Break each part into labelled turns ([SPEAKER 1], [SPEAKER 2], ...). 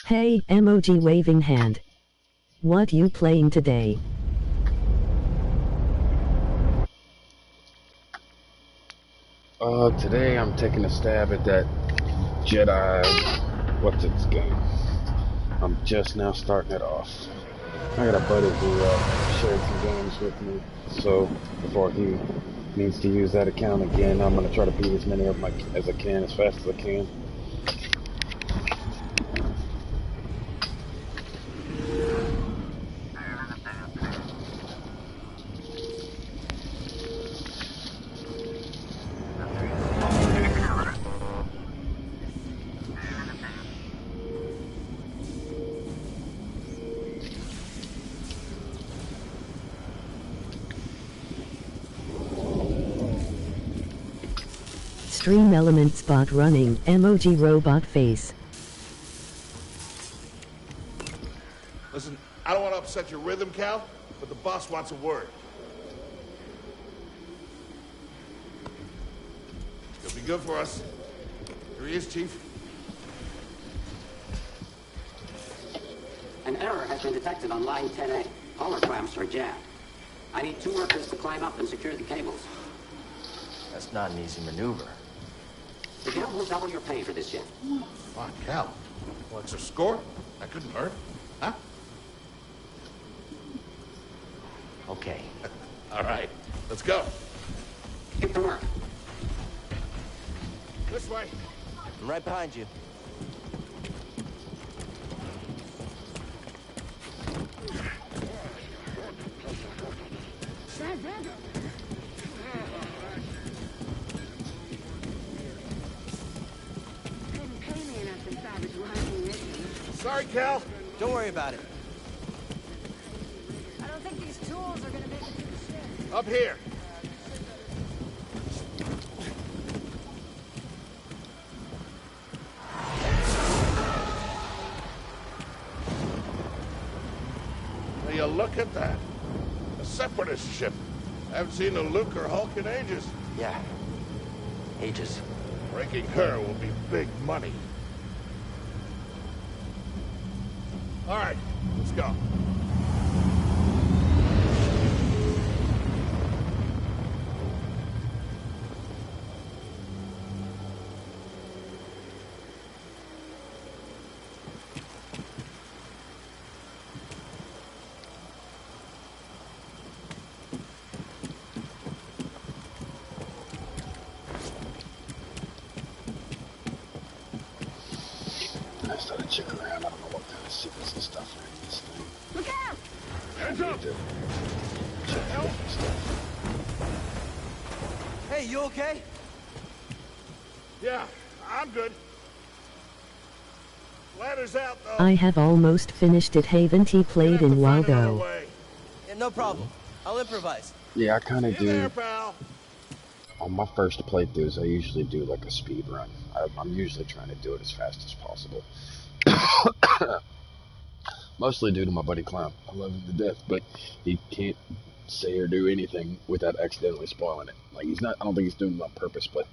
[SPEAKER 1] Hey, emoji waving hand. What you playing today?
[SPEAKER 2] Today I'm taking a stab at that Jedi, what's its game? I'm just now starting it off. I got a buddy who shared some games with me, so before he needs to use that account again, I'm going to try to beat as many of them as I can, as fast as I can.
[SPEAKER 1] Stream element spot running, emoji robot face.
[SPEAKER 3] Listen, I don't want to upset your rhythm, Cal, but the boss wants a word. You'll be good for us. Here he is, Chief.
[SPEAKER 4] An error has been detected on line 10A. Collar clamps are jammed. I need 2 workers to climb up and secure the cables.
[SPEAKER 5] That's not an easy maneuver.
[SPEAKER 4] The guild will double your pay for this shift.
[SPEAKER 3] Come on, Cal. What's a score? That couldn't hurt. Huh?
[SPEAKER 5] Okay.
[SPEAKER 3] All right. Let's go.
[SPEAKER 4] Get to work.
[SPEAKER 3] This way.
[SPEAKER 5] I'm right behind you.
[SPEAKER 3] Sorry, Cal.
[SPEAKER 5] Don't worry about it.
[SPEAKER 6] I don't think these tools are gonna make it to the ship.
[SPEAKER 3] Up here. Will you look at that? A separatist ship. I haven't seen a Luke or Hulk in ages.
[SPEAKER 5] Yeah. Ages.
[SPEAKER 3] Breaking her will be big money. All right, let's go.
[SPEAKER 2] I started checking around. I don't know what kind of secrets and stuff are in this thing.
[SPEAKER 6] Look out!
[SPEAKER 3] Hands up!
[SPEAKER 2] Check for different stuff.
[SPEAKER 5] Hey, you okay?
[SPEAKER 3] Yeah, I'm good. Ladder's out, though.
[SPEAKER 1] I have almost finished it. Haven't he played in a while though?
[SPEAKER 5] Yeah, no problem. I'll improvise.
[SPEAKER 2] Yeah, I kind of
[SPEAKER 3] You there,
[SPEAKER 2] do.
[SPEAKER 3] pal?
[SPEAKER 2] On my first playthroughs, I usually do like a speed run. I'm usually trying to do it as fast as possible. Mostly due to my buddy Clown. I love him to death, but he can't say or do anything without accidentally spoiling it. Like, he's not, I don't think he's doing it on purpose, but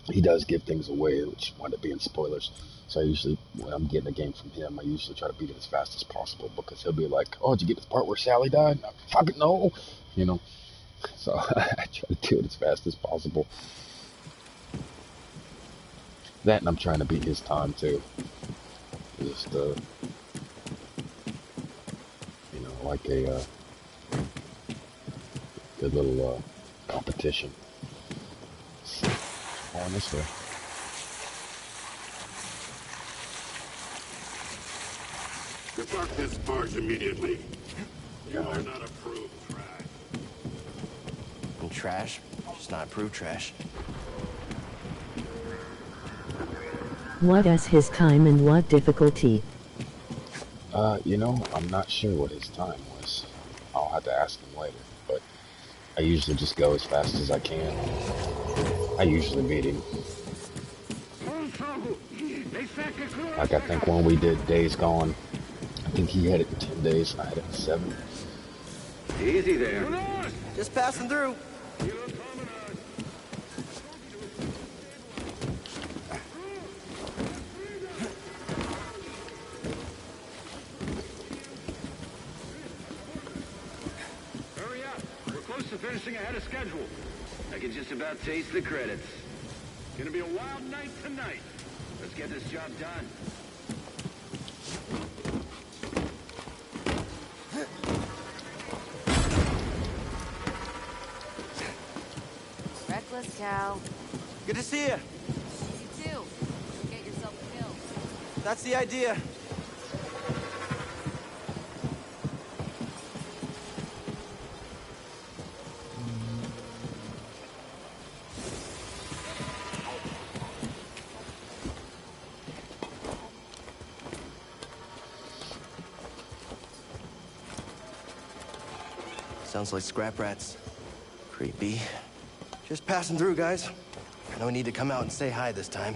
[SPEAKER 2] he does give things away, which wind up being spoilers. So I usually, when I'm getting a game from him, I usually try to beat it as fast as possible, because he'll be like, oh, did you get to the part where Sally died? No, fucking no. You know, so I try to do it as fast as possible. That, and I'm trying to beat his time too. Just, you know, like a good little competition. On this way.
[SPEAKER 3] Depart this barge immediately. You
[SPEAKER 2] Yeah.
[SPEAKER 3] are not approved trash.
[SPEAKER 5] I'm trash. Just not approved trash.
[SPEAKER 1] What is his time and what difficulty?
[SPEAKER 2] You know, I'm not sure what his time was. I'll have to ask him later, but I usually just go as fast as I can. I usually beat him. Like, I think when we did Days Gone, I think he had it in 10 days, I had it in 7.
[SPEAKER 7] Easy there.
[SPEAKER 5] Just passing through.
[SPEAKER 7] Hurry up. We're close to finishing ahead of schedule. I can just about taste the credits. Gonna be a wild night tonight. Let's get this job done.
[SPEAKER 6] Reckless cow.
[SPEAKER 5] Good to see you.
[SPEAKER 6] You too. Get yourself killed.
[SPEAKER 5] That's the idea. Sounds like scrap rats. Creepy. Just passing through, guys. No need to come out and say hi this time.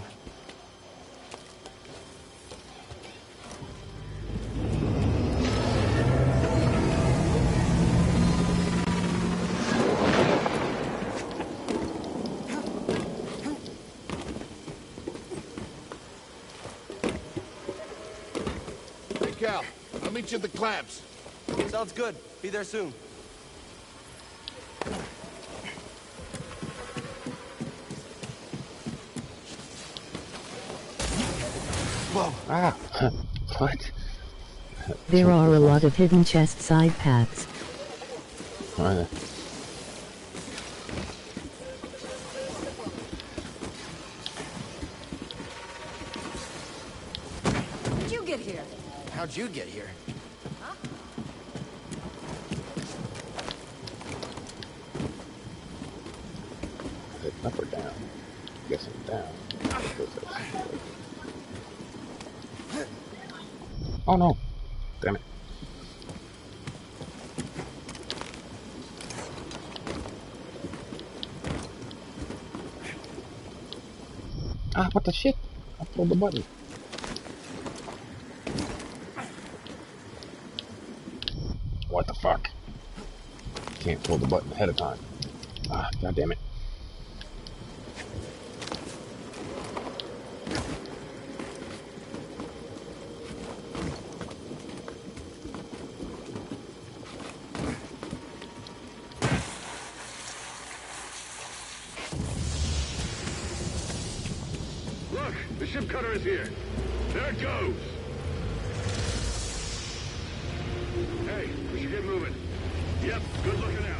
[SPEAKER 3] Hey, Cal, I'll meet you at the clamps.
[SPEAKER 5] Sounds good. Be there soon. Whoa.
[SPEAKER 2] Ah, what?
[SPEAKER 1] There are a lot of hidden chest side paths.
[SPEAKER 6] How'd you get here?
[SPEAKER 5] How'd you get here?
[SPEAKER 6] Huh?
[SPEAKER 2] Is it up or down? I guess I'm down. Oh no! Damn it. Ah, what the shit? I pulled the button. What the fuck? Can't pull the button ahead of time. Ah, god damn it.
[SPEAKER 7] Look, the ship cutter is here. There it goes. Hey, we should get moving. Yep, good looking out.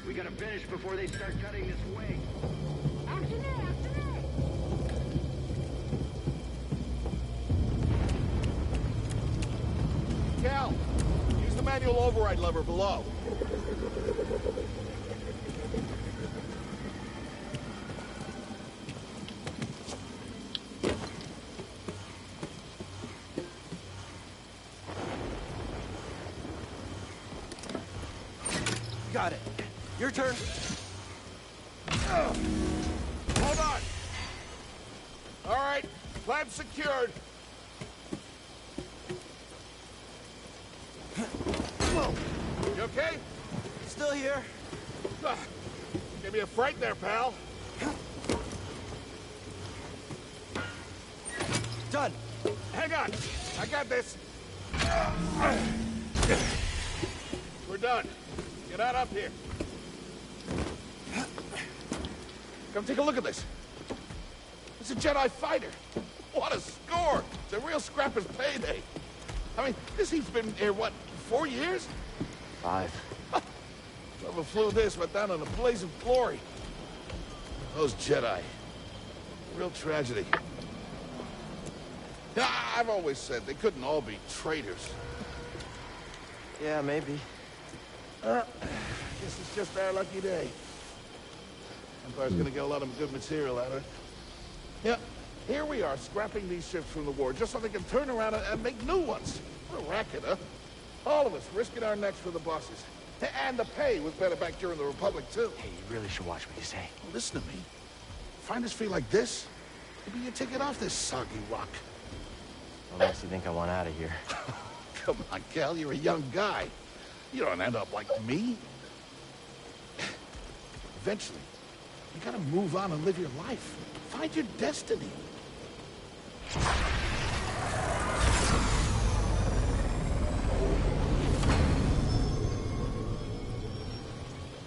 [SPEAKER 7] We gotta finish before they start cutting this way.
[SPEAKER 6] After me, after me.
[SPEAKER 3] Cal, use the manual override lever below.
[SPEAKER 5] Got it. Your turn.
[SPEAKER 3] Hold on. All right, clamp secured.
[SPEAKER 5] Whoa.
[SPEAKER 3] You okay?
[SPEAKER 5] Still here.
[SPEAKER 3] Give me a fright there, pal.
[SPEAKER 5] Done.
[SPEAKER 3] Hang on. I got this. We're done. Get out up here. Come take a look at this. It's a Jedi fighter. What a score! It's a real scrapper's payday. I mean, this he's been here, what, 4 years?
[SPEAKER 5] 5.
[SPEAKER 3] Whoever flew this went down in a blaze of glory. Those Jedi. Real tragedy. Yeah, I've always said they couldn't all be traitors.
[SPEAKER 5] Yeah, maybe.
[SPEAKER 3] Guess it's just our lucky day. Empire's gonna get a lot of good material out of it. Yeah, here we are, scrapping these ships from the war, just so they can turn around and make new ones. What a racket, huh? All of us risking our necks for the bosses. And the pay was better back during the Republic, too.
[SPEAKER 5] Hey, you really should watch what you say.
[SPEAKER 3] Well, listen to me. Find us free like this, maybe you take it off this soggy rock.
[SPEAKER 5] Unless you think I want out of here.
[SPEAKER 3] Come on, Cal, you're a young guy. You don't end up like me. Eventually, you gotta move on and live your life. Find your destiny.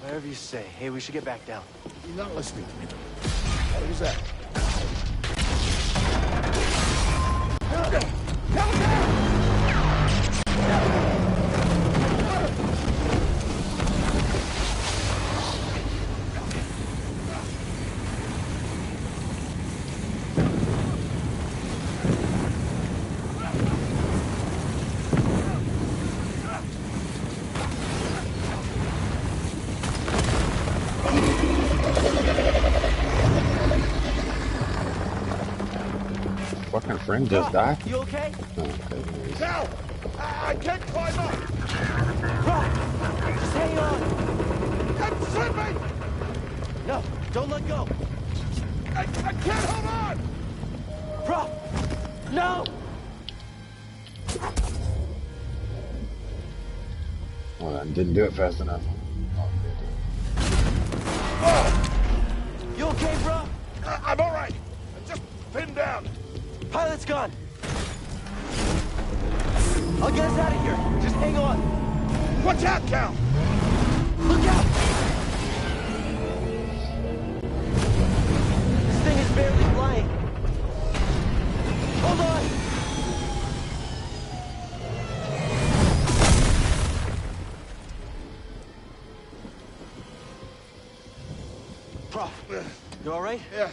[SPEAKER 5] Whatever you say. Hey, we should get back down.
[SPEAKER 3] You're not listening to me. What was that?
[SPEAKER 2] What kind of friend just died?
[SPEAKER 5] You okay?
[SPEAKER 2] Okay.
[SPEAKER 3] Cal! I can't climb up!
[SPEAKER 5] Bro, just hang on.
[SPEAKER 3] I'm slipping!
[SPEAKER 5] No, don't let go.
[SPEAKER 3] I can't hold on!
[SPEAKER 5] Bro, no!
[SPEAKER 2] Well, I didn't do it fast enough.
[SPEAKER 5] You okay, bro?
[SPEAKER 3] I'm all right. I'm just pinned down.
[SPEAKER 5] Pilot's gone. I'll get us out of here. Just hang on.
[SPEAKER 3] Watch out, Cal!
[SPEAKER 5] Look out! This thing is barely flying. Hold on! Prof, you all right?
[SPEAKER 3] Yeah.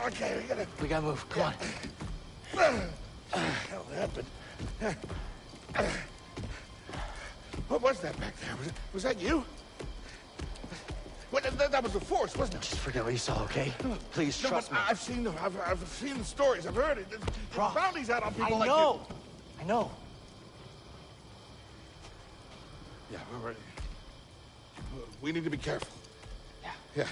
[SPEAKER 3] Okay,
[SPEAKER 5] We gotta move. Come on.
[SPEAKER 3] hell happened? What was that back there? Was that you? What, that was the Force, wasn't it?
[SPEAKER 5] Just forget what you saw, okay? Please
[SPEAKER 3] No,
[SPEAKER 5] trust
[SPEAKER 3] but
[SPEAKER 5] me.
[SPEAKER 3] I've seen the stories. I've heard it. There's
[SPEAKER 5] Prof,
[SPEAKER 3] bounties out on people
[SPEAKER 5] I
[SPEAKER 3] like
[SPEAKER 5] know.
[SPEAKER 3] you.
[SPEAKER 5] I know.
[SPEAKER 3] Yeah, we're ready. We need to be careful.
[SPEAKER 5] Yeah.
[SPEAKER 3] Yeah.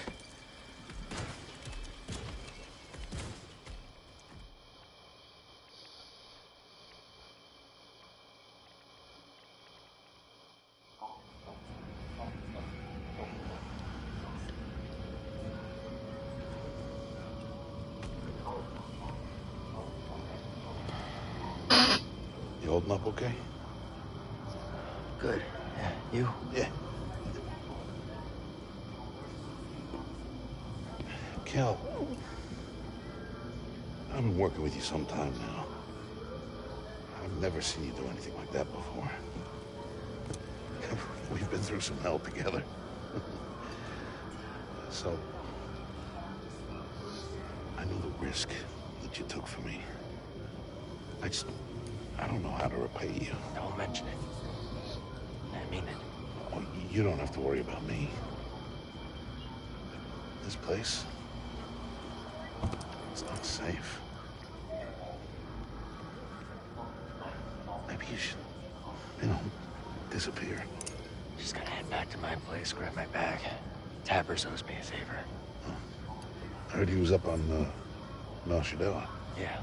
[SPEAKER 3] You holding up okay?
[SPEAKER 5] Good. Yeah, you?
[SPEAKER 3] Yeah. Cal, I've been working with you some time now. I've never seen you do anything like that before. We've been through some hell together. So, I know the risk that you took for me. I don't know how to repay you.
[SPEAKER 5] Don't mention it. I mean it.
[SPEAKER 3] Oh, you don't have to worry about me. This place, it's not safe. Maybe you should, disappear.
[SPEAKER 5] Just gotta head back to my place, grab my bag. Tappers owes me a favor.
[SPEAKER 3] I heard he was up on Mount Shadella.
[SPEAKER 5] Yeah.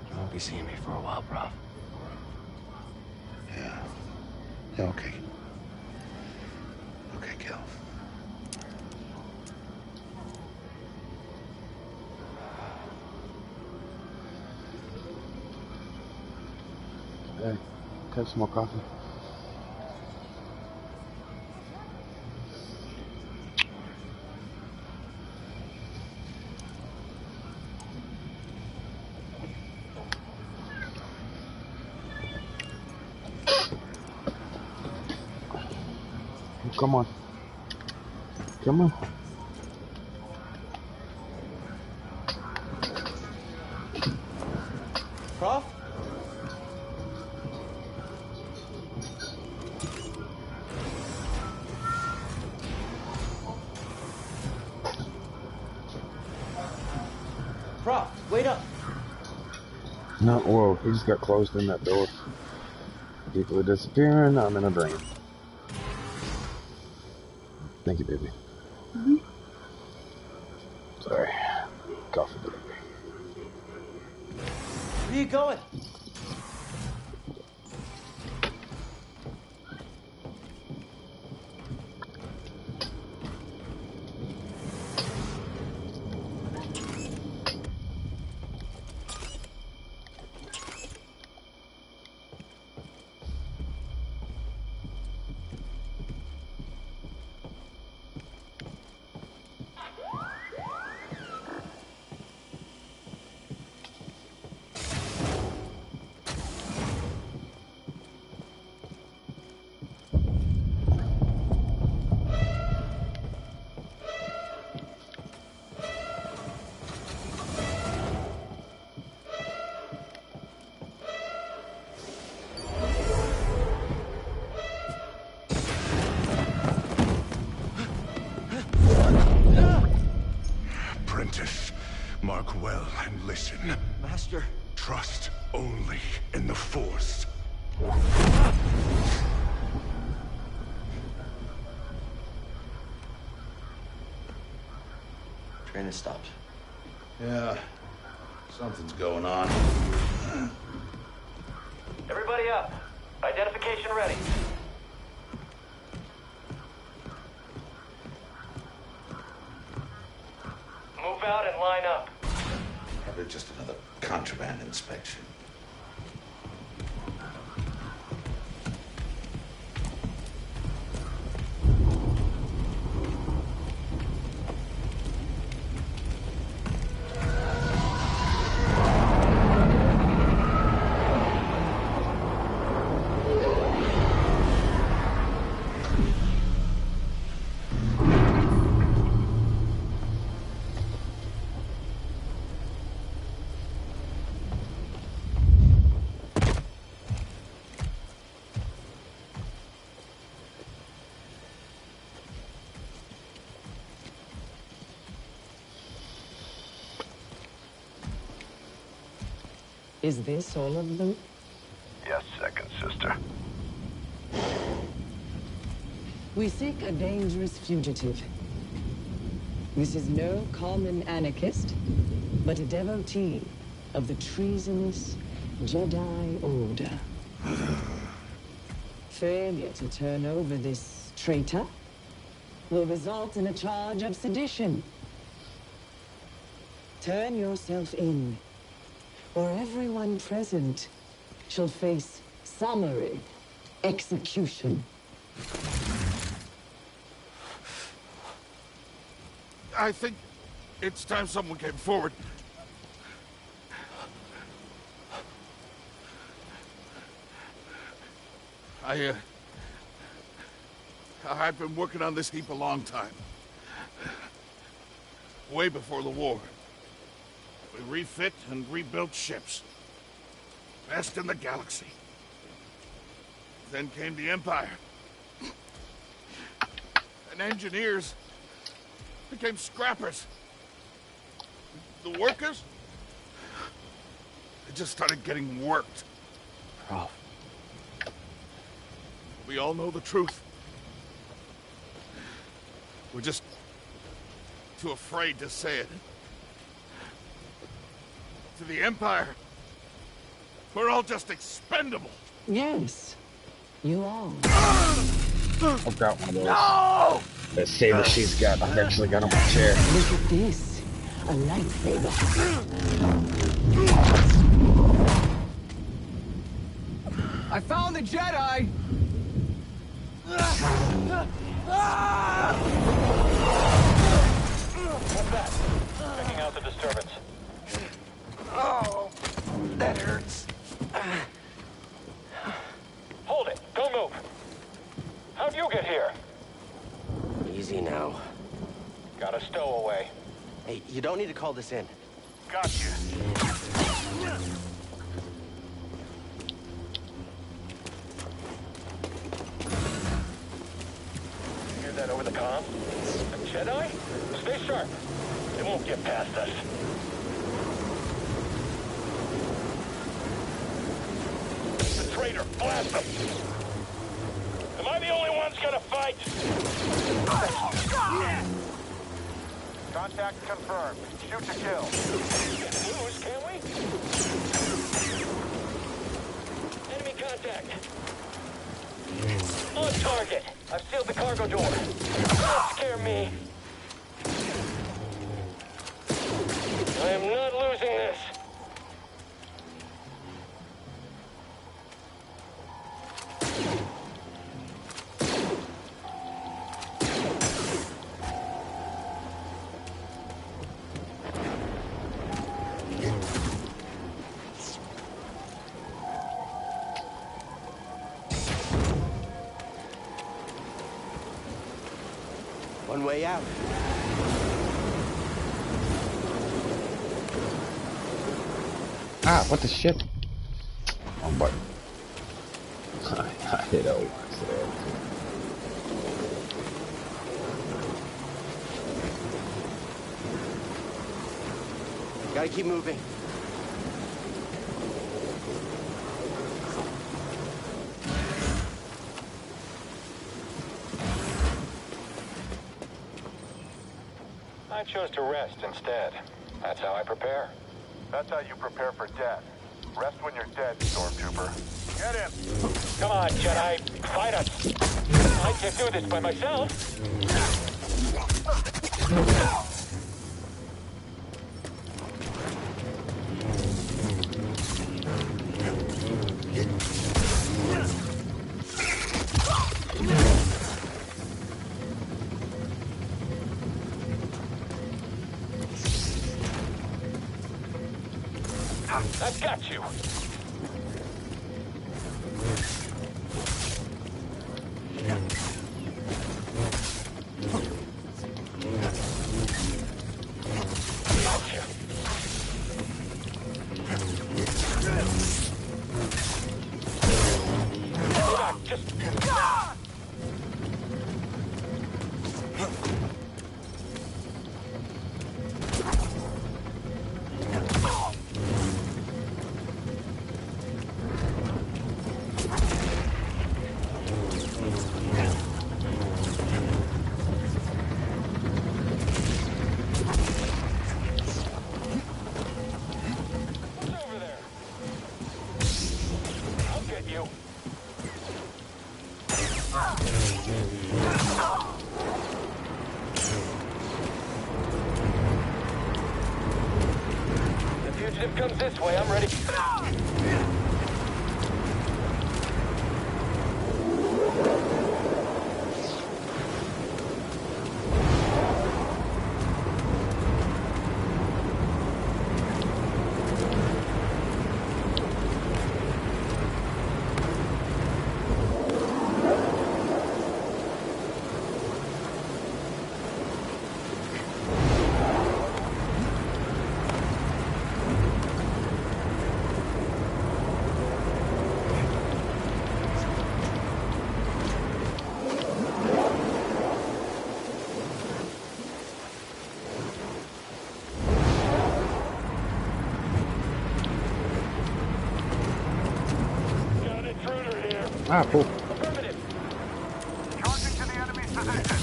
[SPEAKER 5] You won't be seeing me for a while, Prof.
[SPEAKER 3] Yeah. Yeah, okay. Okay, Cal.
[SPEAKER 2] Hey, have some more coffee. come on. Come on.
[SPEAKER 5] Prof? Prof, wait up.
[SPEAKER 2] No, whoa, he just got closed in that door. People are disappearing, I'm in a dream. Thank you, baby. Sorry. Coffee delivery.
[SPEAKER 5] Where are you going?
[SPEAKER 3] Apprentice, mark well and listen.
[SPEAKER 5] Master.
[SPEAKER 3] Trust only in the Force.
[SPEAKER 5] Train has stopped.
[SPEAKER 3] Yeah, something's going on.
[SPEAKER 5] Everybody up. Identification ready. Move out and line up.
[SPEAKER 3] Probably just another contraband inspection.
[SPEAKER 1] Is this all of them?
[SPEAKER 8] Yes, second sister.
[SPEAKER 1] We seek a dangerous fugitive. This is no common anarchist, but a devotee of the treasonous Jedi Order. Failure to turn over this traitor will result in a charge of sedition. Turn yourself in, or everyone present shall face summary execution.
[SPEAKER 3] I think it's time someone came forward. I've been working on this heap a long time. Way before the war. We refit and rebuilt ships. Best in the galaxy. Then came the Empire. And engineers became scrappers. The workers, they just started getting worked.
[SPEAKER 5] Prof.
[SPEAKER 3] We all know the truth. We're just too afraid to say it. To the Empire, we're all just expendable.
[SPEAKER 1] Yes, you are.
[SPEAKER 2] I've got one of those. No! That saber she's got, I've actually got on my chair.
[SPEAKER 1] Look at this, a lightsaber.
[SPEAKER 5] I found the Jedi!
[SPEAKER 7] What's that? Checking out the disturbance.
[SPEAKER 5] Oh, that hurts.
[SPEAKER 7] Hold it. Don't move. How'd you get here?
[SPEAKER 9] a stowaway.
[SPEAKER 5] Hey, you don't need to call this in.
[SPEAKER 9] Gotcha. Hear that over the comm? A Jedi? Stay sharp. They won't get past us. The traitor, blast him! Am I the only one's gonna fight? Contact confirmed. Shoot to kill. Can't lose, can we? Enemy contact. On target. I've sealed the cargo door. Don't scare me. I am not losing this.
[SPEAKER 5] One way out.
[SPEAKER 2] Ah, what the shit? Oh, but I hit O.
[SPEAKER 5] Gotta keep moving.
[SPEAKER 9] I chose to rest instead. That's how I prepare. That's how you prepare for death. Rest when you're dead, Stormtrooper. Get him! Come on, Jedi. Fight us! I can't do this by myself! I've got you! Gotcha. Hold on, just... Comes this way, I'm ready.
[SPEAKER 2] Ah, cool.
[SPEAKER 9] Affirmative. Charging to the enemy's position.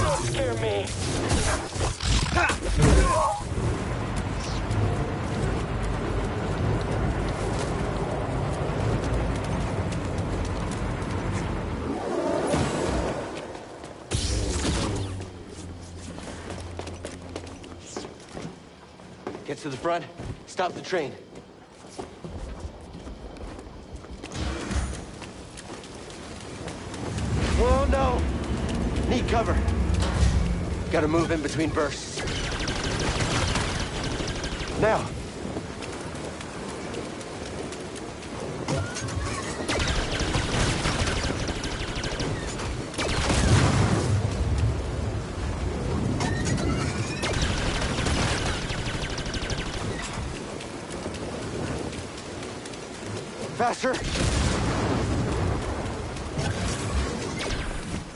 [SPEAKER 9] Don't scare me.
[SPEAKER 5] Get to the front. Stop the train. Oh, no! Need cover. Gotta move in between bursts. Now! faster.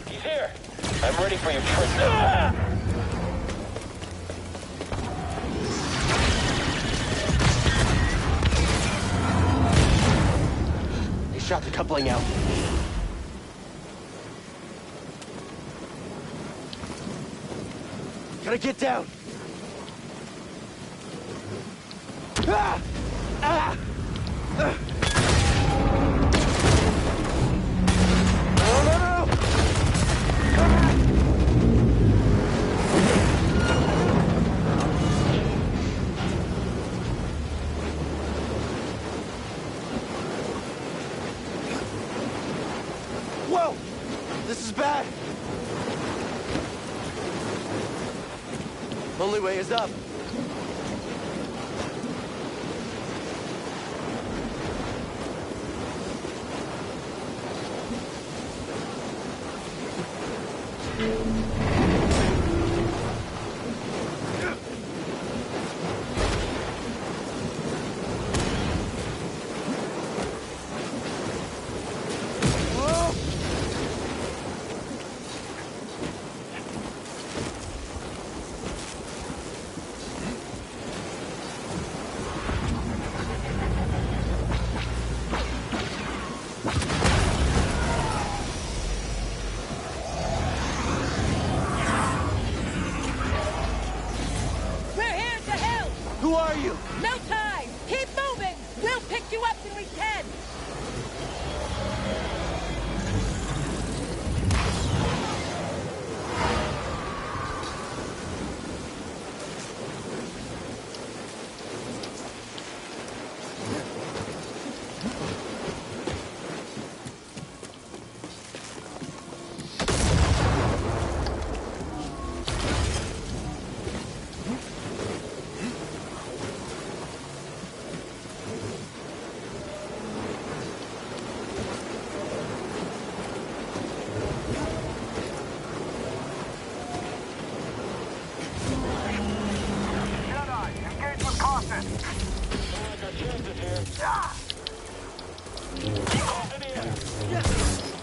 [SPEAKER 9] He's here. I'm ready for your trick.
[SPEAKER 5] They shot the coupling out. Gotta get down. Ah! Ah! No, no, no! Whoa! This is bad. Only way is up. Who are you?
[SPEAKER 6] No time! Keep moving! We'll pick you up when we can!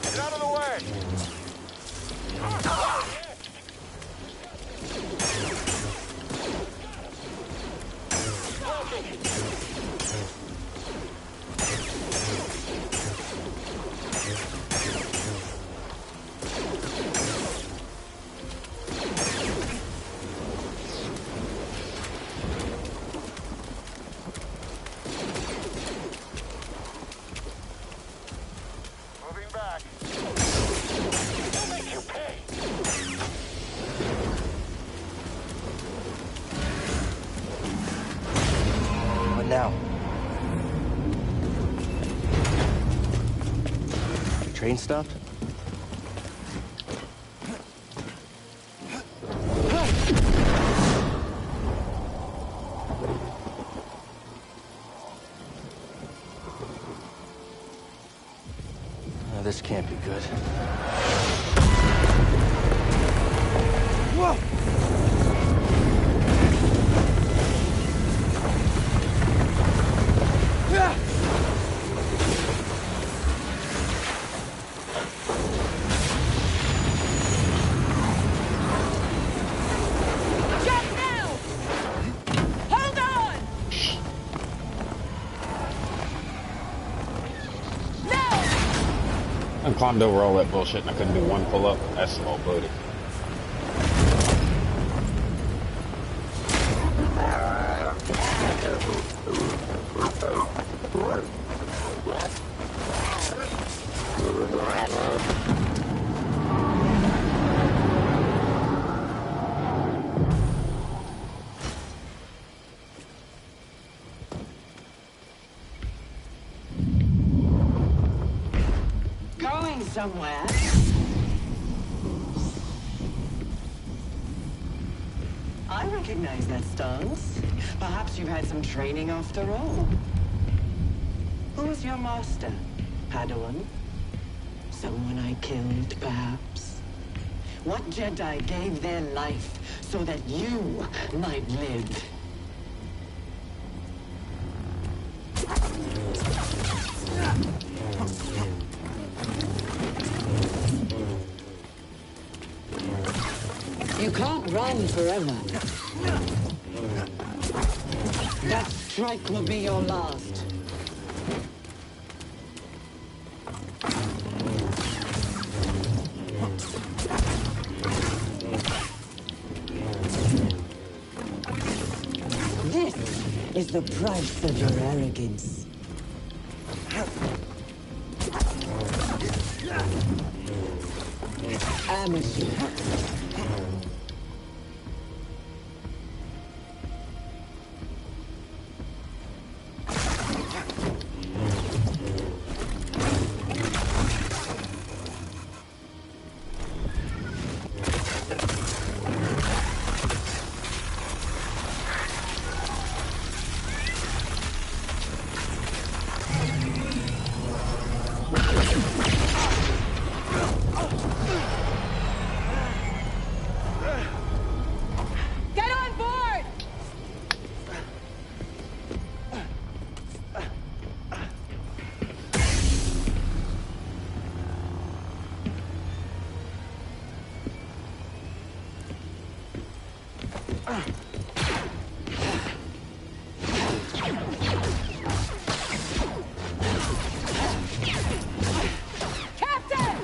[SPEAKER 9] Get out of the way! Moving back. We'll make you pay.
[SPEAKER 5] What now? Train stopped? This can't be good. Whoa!
[SPEAKER 6] Jump now! Hold on! No!
[SPEAKER 2] I climbed over all that bullshit and I couldn't do one pull-up. That's slow booty.
[SPEAKER 1] Going somewhere. I recognize that stance. Perhaps you've had some training after all. Who was your master, Padawan? Someone I killed, perhaps? What Jedi gave their life so that you might live? You can't run forever. That strike will be your last. This is the price of your arrogance. Amateur.
[SPEAKER 6] Get on board! Captain!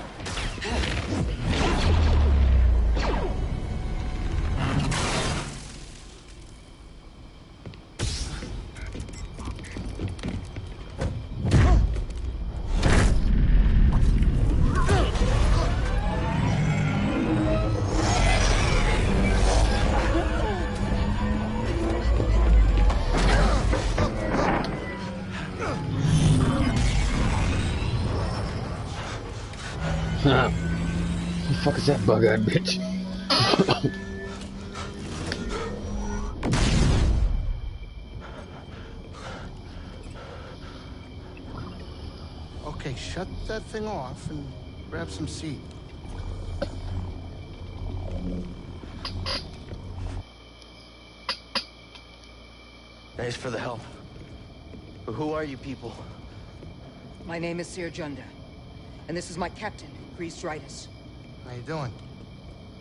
[SPEAKER 2] Who the fuck is that bug-eyed bitch?
[SPEAKER 3] Okay, shut that thing off and grab some seed.
[SPEAKER 5] Thanks for the help. But who are you people?
[SPEAKER 6] My name is Sir Junda, and this is my captain, Grease Dritus.
[SPEAKER 3] How you doing?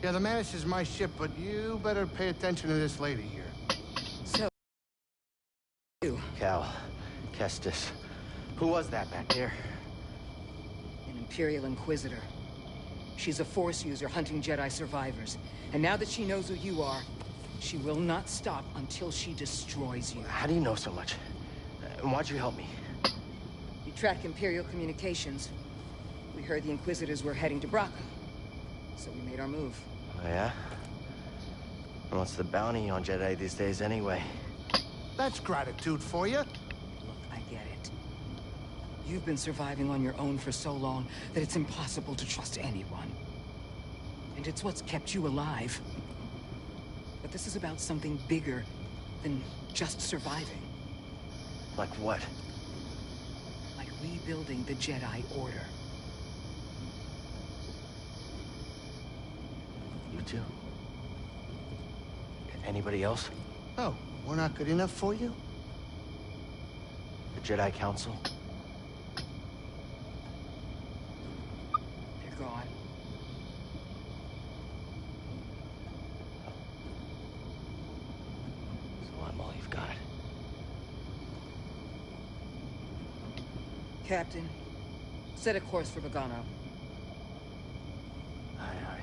[SPEAKER 3] Yeah, the Mantis is my ship, but you better pay attention to this lady here.
[SPEAKER 6] So, you,
[SPEAKER 5] Cal, Kestis. Who was that back there?
[SPEAKER 6] an Imperial Inquisitor. She's a Force user hunting Jedi survivors. And now that she knows who you are, she will not stop until she destroys you.
[SPEAKER 5] How do you know so much? And why'd you help me?
[SPEAKER 6] We track Imperial communications. We heard the Inquisitors were heading to Bracca, so we made our move.
[SPEAKER 5] Oh, yeah? And what's the bounty on Jedi these days anyway?
[SPEAKER 3] That's gratitude for you.
[SPEAKER 6] Look, I get it. You've been surviving on your own for so long that it's impossible to trust anyone. And it's what's kept you alive. But this is about something bigger than just surviving.
[SPEAKER 5] Like what?
[SPEAKER 6] Like rebuilding the Jedi Order.
[SPEAKER 5] You two? Anybody else?
[SPEAKER 3] Oh, we're not good enough for you?
[SPEAKER 5] The Jedi Council?
[SPEAKER 6] They're gone.
[SPEAKER 5] So I'm all you've got.
[SPEAKER 6] Captain, set a course for Bogano.
[SPEAKER 5] Aye.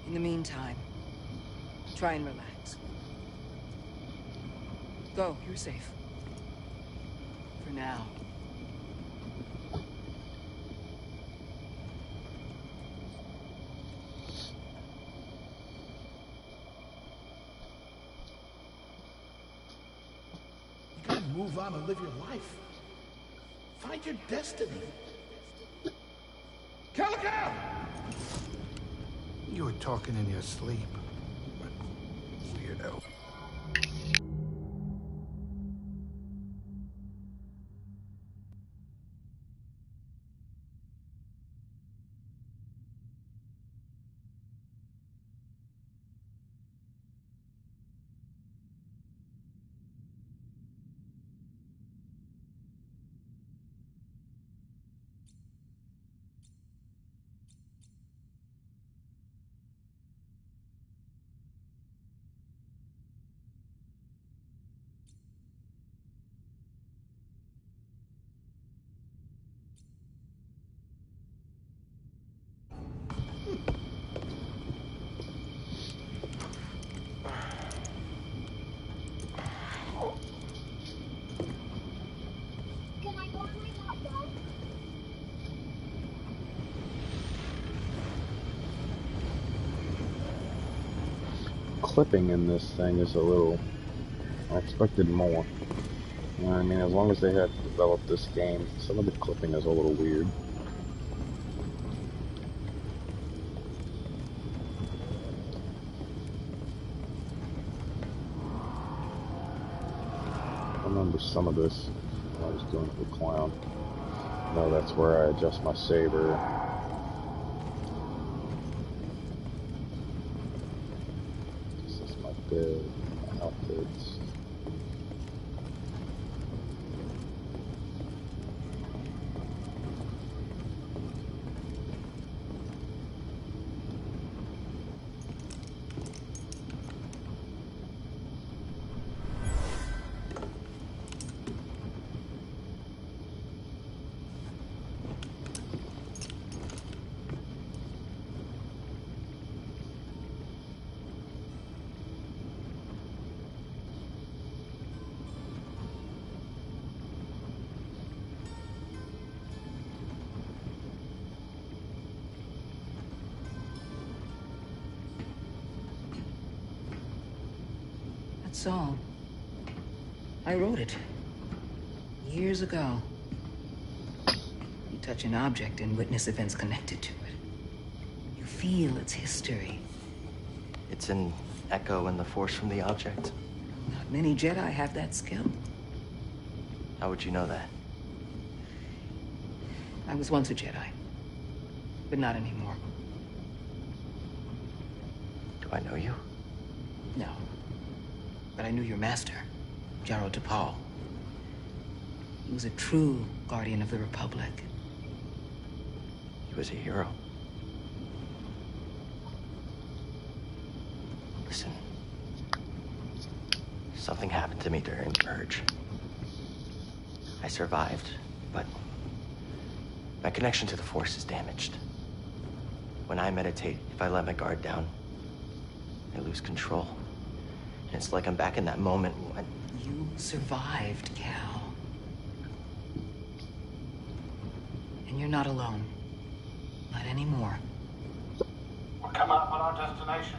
[SPEAKER 6] In the meantime, try and relax. Go, you're safe. For now.
[SPEAKER 3] You gotta move on and live your life. Find your destiny. Calico! You were talking in your sleep. Weirdo.
[SPEAKER 2] clipping in this thing is a little... I expected more. You know what I mean? As long as they have developed this game, some of the clipping is a little weird. I remember some of this when I was doing it with Clown. No, that's where I adjust my saber. This is my bed, my outfits.
[SPEAKER 6] That's all. I wrote it. Years ago. You touch an object and witness events connected to it. You feel its history.
[SPEAKER 5] It's an echo in the force from the object.
[SPEAKER 6] Not many Jedi have that skill.
[SPEAKER 5] How would you know that?
[SPEAKER 6] I was once a Jedi, but not anymore.
[SPEAKER 5] Do I know you?
[SPEAKER 6] No. But I knew your master, Jaro Tapal. He was a true guardian of the Republic.
[SPEAKER 5] He was a hero. Listen. Something happened to me during the Purge. I survived, but my connection to the Force is damaged. When I meditate, if I let my guard down, I lose control. And it's like I'm back in that moment when...
[SPEAKER 6] You survived, Cal. And you're not alone. Not anymore.
[SPEAKER 9] We're coming up on our destination.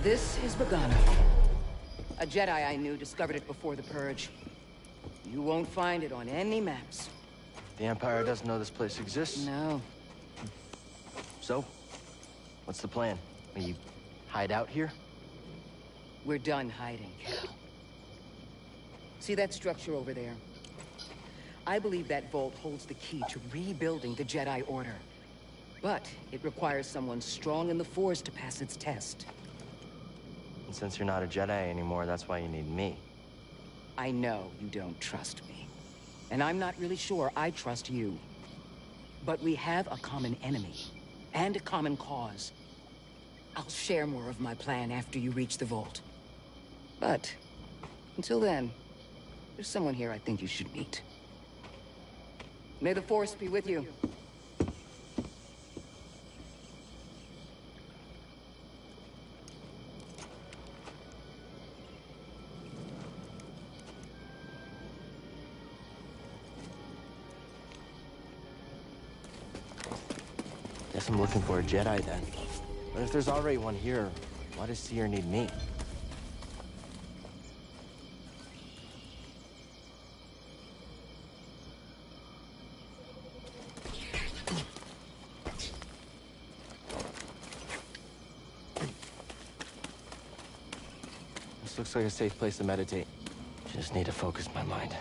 [SPEAKER 6] This is Bogano. A Jedi I knew discovered it before the Purge. You won't find it on any maps.
[SPEAKER 5] The Empire doesn't know this place exists.
[SPEAKER 6] No.
[SPEAKER 5] So, what's the plan? We hide out here?
[SPEAKER 6] We're done hiding, Cal. See that structure over there? I believe that vault holds the key to rebuilding the Jedi Order. But it requires someone strong in the Force to pass its test.
[SPEAKER 5] And since you're not a Jedi anymore, that's why you need me.
[SPEAKER 6] I know you don't trust me. And I'm not really sure I trust you. But we have a common enemy. And a common cause. I'll share more of my plan after you reach the vault. But, until then, there's someone here I think you should meet. May the Force be with you.
[SPEAKER 5] Guess I'm looking for a Jedi then. But if there's already one here, why does Seer need me? This looks like a safe place to meditate. Just need to focus my mind.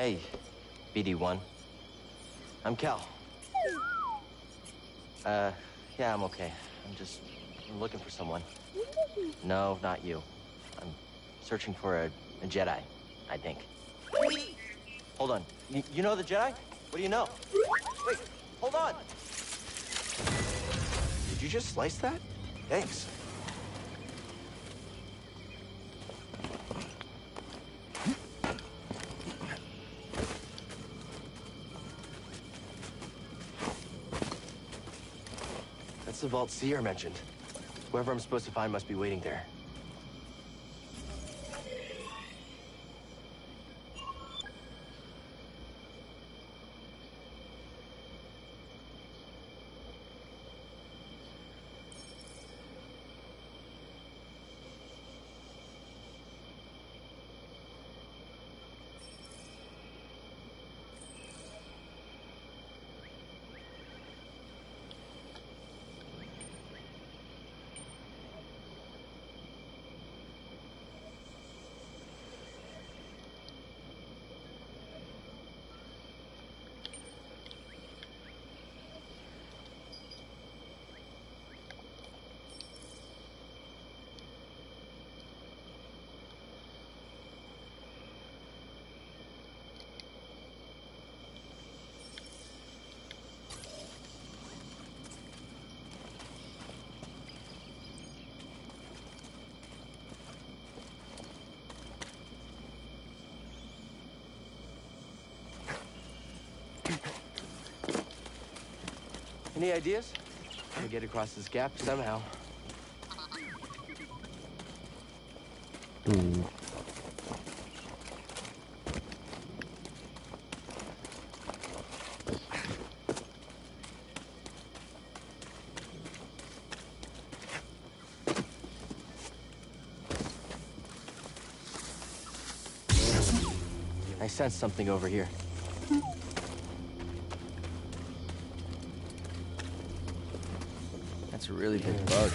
[SPEAKER 5] Hey, BD1. I'm Cal. Yeah, I'm okay. I'm looking for someone. No, not you. I'm searching for a Jedi, I think. Hold on. You know the Jedi? What do you know? Wait, hold on! Did you just slice that? Thanks. That's the vault Seer mentioned. Whoever I'm supposed to find must be waiting there. Any ideas? Gotta get across this gap somehow. I sense something over here. That's a really big bug.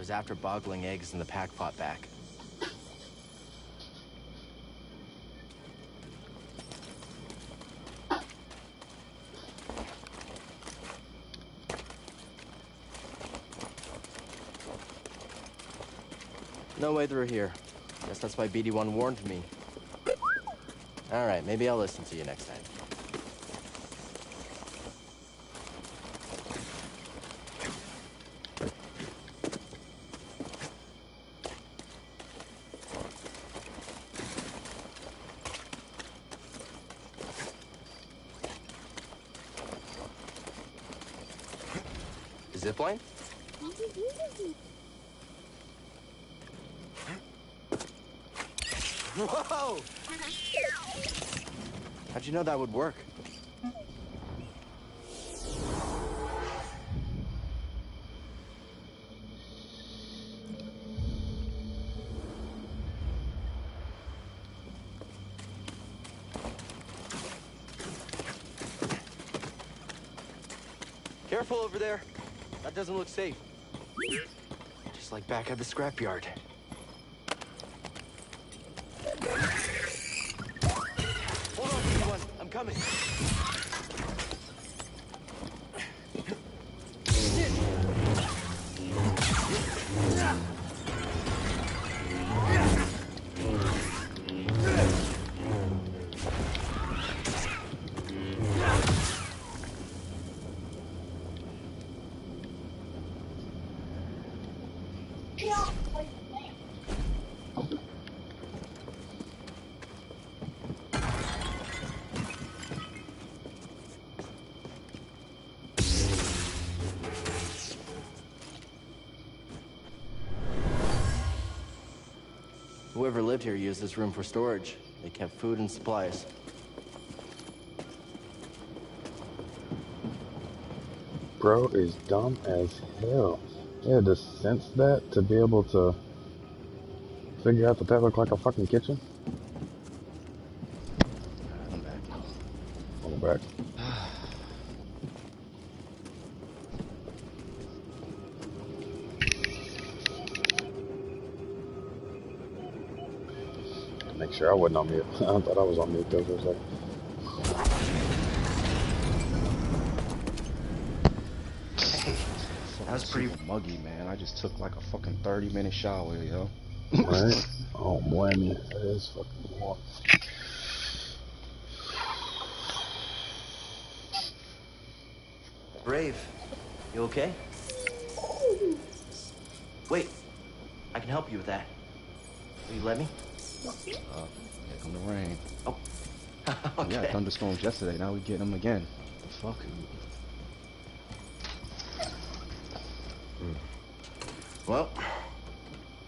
[SPEAKER 5] After boggling eggs in the pack pot back. No way through here. Guess that's why BD1 warned me. All right, maybe I'll listen to you next time. Zipline? Whoa! How'd you know that would work? Careful over there. That doesn't look safe. Just like back at the scrapyard. Hold on, everyone. I'm coming. Whoever lived here used this room for storage. They kept food and supplies.
[SPEAKER 2] Bro is dumb as hell. He had to sense that to be able to figure out that that looked like a fucking kitchen.
[SPEAKER 10] I'm back.
[SPEAKER 2] On the back. Make sure I wasn't on mute. I thought I was on mute there for a second.
[SPEAKER 5] Hey, that was pretty
[SPEAKER 10] Super muggy, man. I just took like a fucking 30-minute shower, yo.
[SPEAKER 2] Right? Oh boy, man, that is fucking warm.
[SPEAKER 5] brave. You okay? Wait, I can help you with that. Will you let me?
[SPEAKER 10] Here come the rain.
[SPEAKER 5] Oh,
[SPEAKER 10] We
[SPEAKER 5] okay.
[SPEAKER 10] had thunderstorms yesterday. Now we get them again. The fuck?
[SPEAKER 5] Well,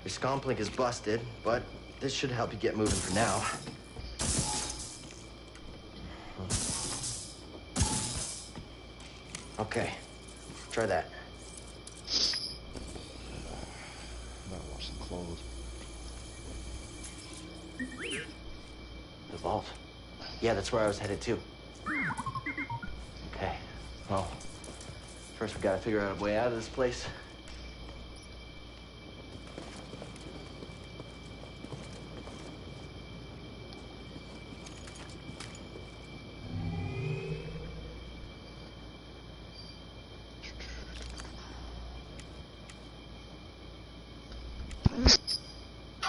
[SPEAKER 5] your scomp link is busted, but this should help you get moving for now. Okay, try that.
[SPEAKER 10] Gotta wash some clothes.
[SPEAKER 5] The vault. Yeah, that's where I was headed to. Okay, well, first we gotta figure out a way out of this place.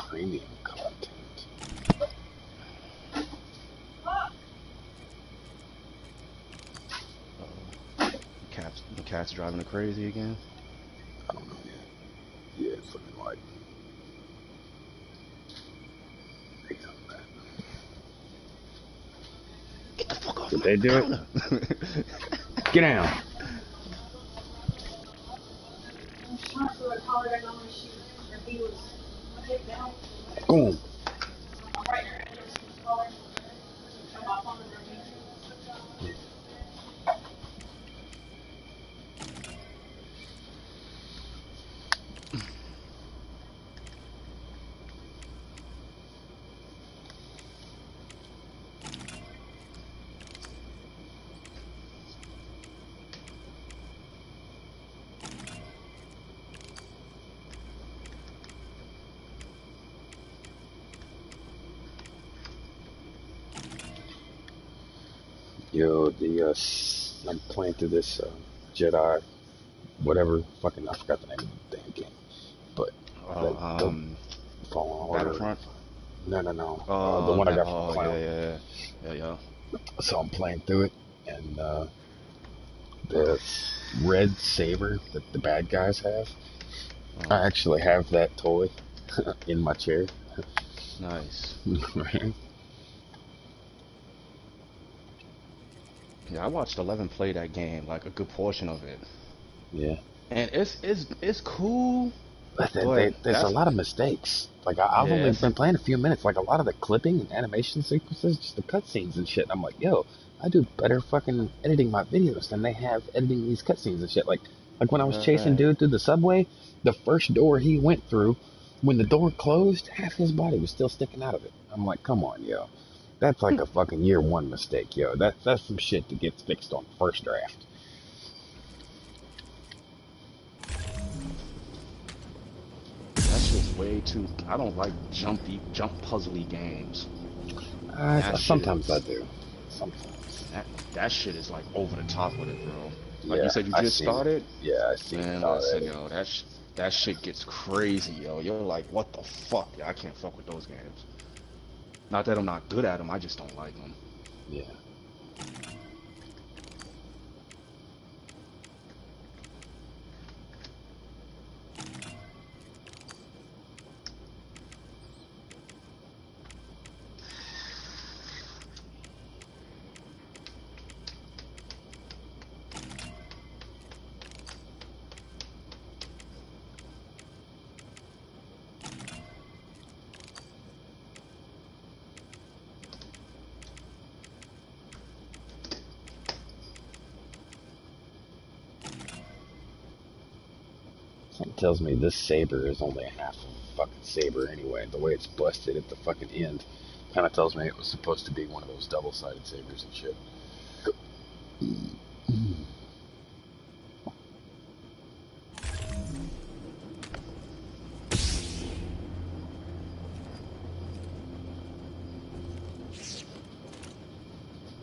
[SPEAKER 2] Premium content.
[SPEAKER 10] The cat's driving her crazy again.
[SPEAKER 2] I don't know yet. Yeah, it's looking like.
[SPEAKER 10] Get the fuck off.
[SPEAKER 2] Did they do it? Get down. Boom. Yo, I'm playing through this Jedi, whatever, fucking, I forgot the name of the damn game. But the Fallen Order.
[SPEAKER 10] Battlefront?
[SPEAKER 2] No. The one I got from Clown.
[SPEAKER 10] Yeah.
[SPEAKER 2] So I'm playing through it, and the red saber that the bad guys have, I actually have that toy in my chair.
[SPEAKER 10] Nice.
[SPEAKER 2] Right?
[SPEAKER 10] Yeah, I watched 11 play that game, like a good portion of it.
[SPEAKER 2] Yeah.
[SPEAKER 10] And it's cool.
[SPEAKER 2] But there's a lot of mistakes. Like I've only been playing a few minutes. Like a lot of the clipping and animation sequences, just the cutscenes and shit. I'm like, yo, I do better fucking editing my videos than they have editing these cutscenes and shit. Like when I was chasing dude through the subway, the first door he went through, when the door closed, half his body was still sticking out of it. I'm like, come on, yo. That's like a fucking year one mistake, yo. That's some shit that gets fixed on first draft.
[SPEAKER 10] That shit's way too. I don't like jump puzzly games.
[SPEAKER 2] Sometimes I do. Sometimes.
[SPEAKER 10] That shit is like over the top with it, bro. Like
[SPEAKER 2] Yeah,
[SPEAKER 10] you said, you just started.
[SPEAKER 2] Yeah, I see.
[SPEAKER 10] Man, listen, yo, that shit gets crazy, yo. You're like, what the fuck? Yeah, I can't fuck with those games. Not that I'm not good at them, I just don't like them.
[SPEAKER 2] Yeah. Something tells me this saber is only a half of a fucking saber anyway. The way it's busted at the fucking end kind of tells me it was supposed to be one of those double-sided sabers and shit.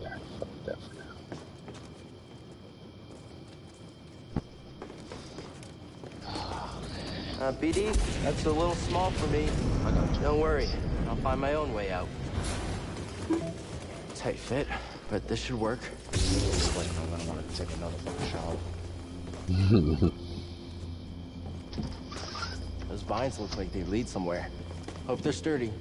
[SPEAKER 2] Yeah, fuck that for now.
[SPEAKER 5] BD, that's a little small for me.
[SPEAKER 10] I got you.
[SPEAKER 5] Don't worry, I'll find my own way out. Tight fit, but this should work.
[SPEAKER 10] Looks like I'm gonna want to take another fucking shower.
[SPEAKER 5] Those vines look like they lead somewhere. Hope they're sturdy.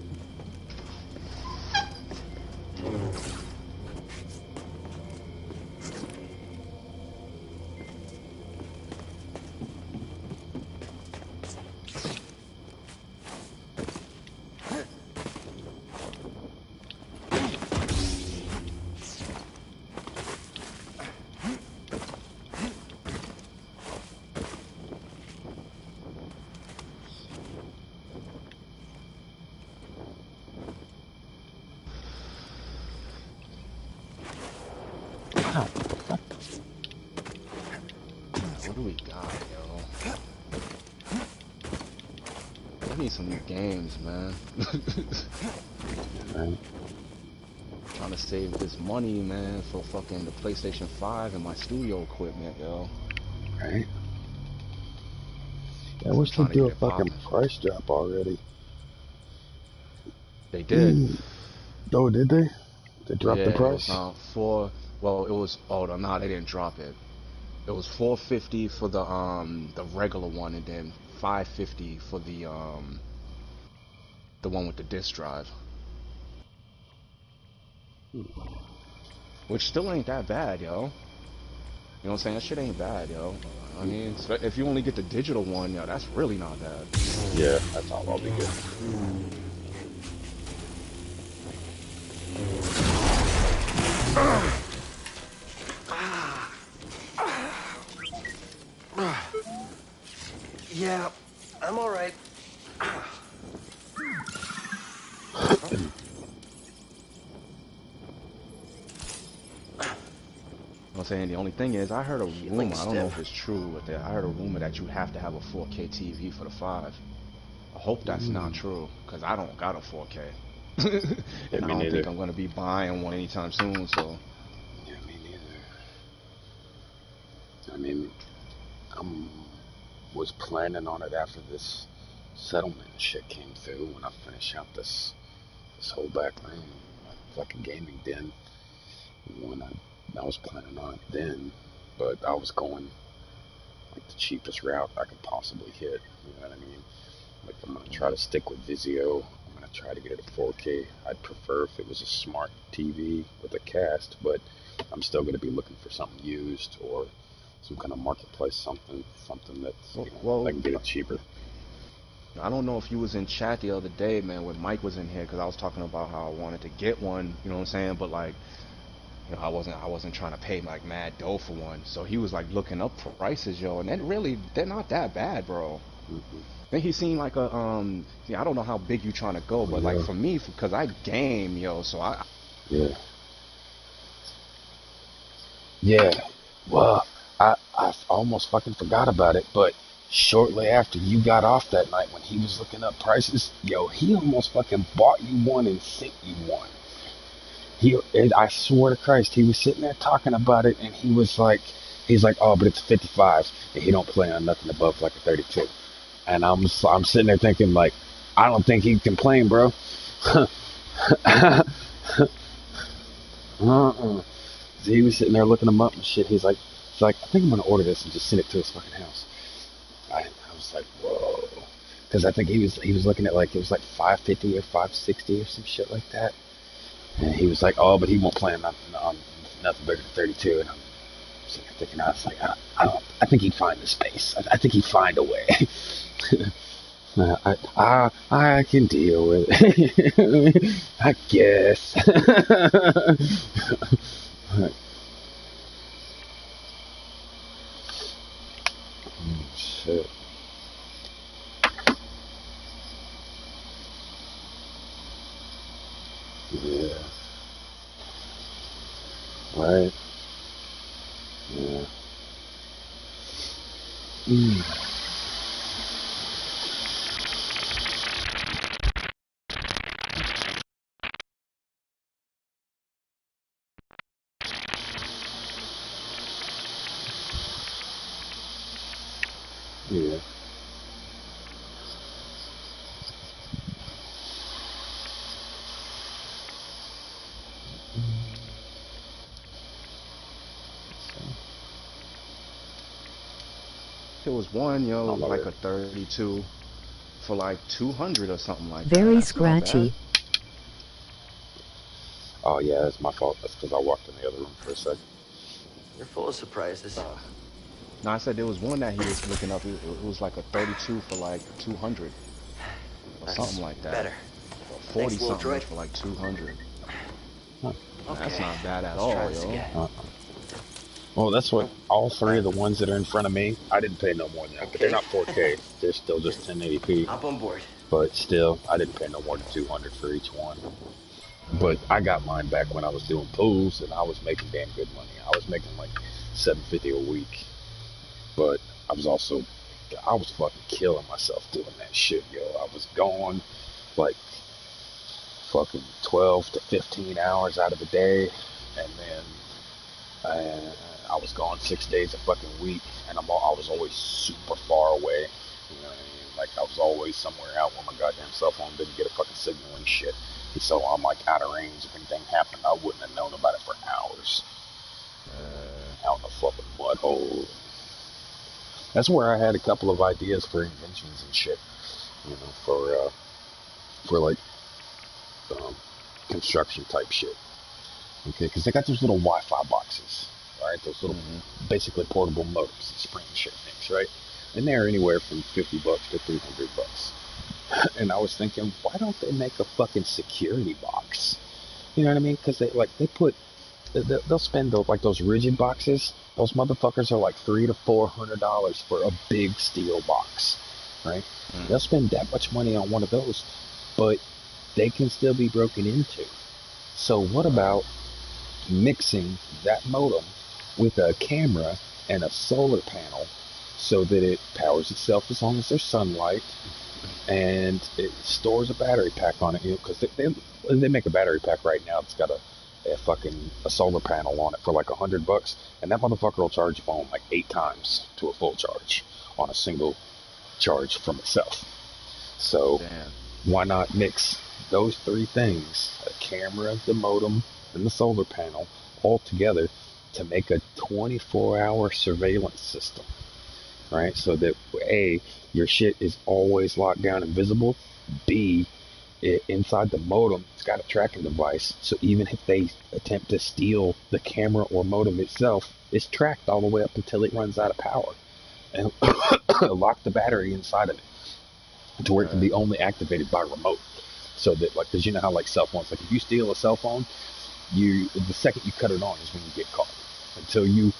[SPEAKER 10] What do we got, yo? I need some new games, man.
[SPEAKER 2] Right.
[SPEAKER 10] Trying to save this money, man, for fucking the PlayStation 5 and my studio equipment, yo.
[SPEAKER 2] Right? Yeah, I wish they'd do a fucking price drop already.
[SPEAKER 10] They did.
[SPEAKER 2] Oh, did they? They dropped the price?
[SPEAKER 10] It was well, it was, oh, no, they didn't drop it. It was $450 for the regular one, and then $550 for the one with the disc drive. Which still ain't that bad, yo. You know what I'm saying? That shit ain't bad, yo. I mean, if you only get the digital one, yo, that's really not bad.
[SPEAKER 2] Yeah, that's all. I'll be good.
[SPEAKER 5] Yeah, I'm all right.
[SPEAKER 10] You know what I'm saying? The only thing is, I heard a rumor, I don't know if it's true, but I heard a rumor that you have to have a 4K TV for the 5. I hope that's not true, because I don't got a 4K. And I don't think I'm going to be buying one anytime soon, so.
[SPEAKER 2] Yeah, me neither. I mean, I was planning on it after this settlement shit came through, when I finish out this whole back room, my fucking gaming den. When I was planning on it then, but I was going like the cheapest route I could possibly hit. You know what I mean? Like, I'm gonna try to stick with Vizio. I'm gonna try to get it at 4K. I'd prefer if it was a smart TV with a cast, but I'm still gonna be looking for something used or some kind of marketplace, something that's I can get it cheaper.
[SPEAKER 10] I don't know if you was in chat the other day, man, when Mike was in here, because I was talking about how I wanted to get one. You know what I'm saying? But like, you know, I wasn't trying to pay like mad dough for one. So he was like looking up prices, yo, and they're not that bad, bro. I think he seen like a I don't know how big you trying to go, but like for me, because I game, yo, so
[SPEAKER 2] yeah. Well, I almost fucking forgot about it, but shortly after you got off that night when he was looking up prices, yo, he almost fucking bought you one and sent you one. I swear to Christ, he was sitting there talking about it, and he's like, oh, but it's 55, and he don't play on nothing above like a 32. And I'm sitting there thinking, like, I don't think he can complain, bro. So he was sitting there looking him up and shit. He's like, I think I'm gonna order this and just send it to his fucking house. I was like, whoa, because I think he was looking at like it was like 550 or 560 or some shit like that. And he was like, oh, but he won't play on nothing bigger than 32. And I'm sitting there thinking, I was like, I think he'd find the space. I think he'd find a way. I can deal with it. I guess. Shit. Yeah. Right. Yeah. Mm. Yeah.
[SPEAKER 10] There was one,
[SPEAKER 2] I
[SPEAKER 10] yo, it
[SPEAKER 2] don't
[SPEAKER 10] was
[SPEAKER 2] know
[SPEAKER 10] like
[SPEAKER 2] where.
[SPEAKER 10] a 32 for like 200 or something like that.
[SPEAKER 11] Very
[SPEAKER 10] That's not bad.
[SPEAKER 11] scratchy.
[SPEAKER 2] Oh yeah, that's my fault. That's because I walked in the other room for a second.
[SPEAKER 5] You're full of surprises.
[SPEAKER 10] No, I said there was one that he was looking up. It was like a 32 for like 200 or something
[SPEAKER 5] That's
[SPEAKER 10] like that,
[SPEAKER 5] better.
[SPEAKER 10] or
[SPEAKER 5] Thanks,
[SPEAKER 10] 40
[SPEAKER 5] little
[SPEAKER 10] something
[SPEAKER 5] droid.
[SPEAKER 10] for like 200.
[SPEAKER 2] Huh.
[SPEAKER 10] That's
[SPEAKER 5] Okay,
[SPEAKER 10] not bad at
[SPEAKER 5] let's try
[SPEAKER 10] all,
[SPEAKER 5] this
[SPEAKER 10] yo.
[SPEAKER 5] again.
[SPEAKER 2] Uh, well, that's what all three
[SPEAKER 5] Uh,
[SPEAKER 2] of the ones that are in front of me. I didn't pay no more than that, but they're
[SPEAKER 5] okay,
[SPEAKER 2] not 4K. They're still
[SPEAKER 5] just
[SPEAKER 2] just 1080p.
[SPEAKER 5] hop on board.
[SPEAKER 2] But still, I didn't pay no more than 200 for each one. But I got mine back when I was doing pools, and I was making damn good money. I was making like 750 a week. But I was fucking killing myself doing that shit, yo. I was gone like fucking 12 to 15 hours out of the day, and then I was gone 6 days a fucking week, and I was always super far away. You know what I mean? Like I was always somewhere out where my goddamn cell phone didn't get a fucking signal and shit. And so I'm like out of range. If anything happened, I wouldn't have known about it for hours. Out in the fucking mud hole. That's where I had a couple of ideas for inventions and shit. You know, for like um, construction type shit. Okay, because they got those little Wi-Fi boxes, all right? Those little,
[SPEAKER 10] Hmm.
[SPEAKER 2] basically portable modems, spring shit things, right? And they're anywhere from $50 to $300. And I was thinking, why don't they make a fucking security box? You know what I mean? Because they put they'll spend like those rigid boxes. Those motherfuckers are like $300 to $400 for a big steel box, right? They'll spend that much money on one of those, but they can still be broken into. So what
[SPEAKER 10] Right.
[SPEAKER 2] about mixing that modem with a camera and a solar panel so that it powers itself as long as there's sunlight, and it stores a battery pack on it, because they make a battery pack right now that's got a solar panel on it for like $100, and that motherfucker will charge your phone like 8 times to a full charge on a single charge from itself. So
[SPEAKER 10] Damn.
[SPEAKER 2] why not mix those three things, a camera, the modem, and the solar panel, all together to make a 24-hour surveillance system, right? So that A, your shit is always locked down and visible. B, inside the modem, it's got a tracking device. So even if they attempt to steal the camera or modem itself, it's tracked all the way up until it runs out of power. And lock the battery inside of it to where it can
[SPEAKER 10] Right.
[SPEAKER 2] be only activated by remote. So that, like, because you know how like cell phones, like if you steal a cell phone, the second you cut it on is when you get caught. Until you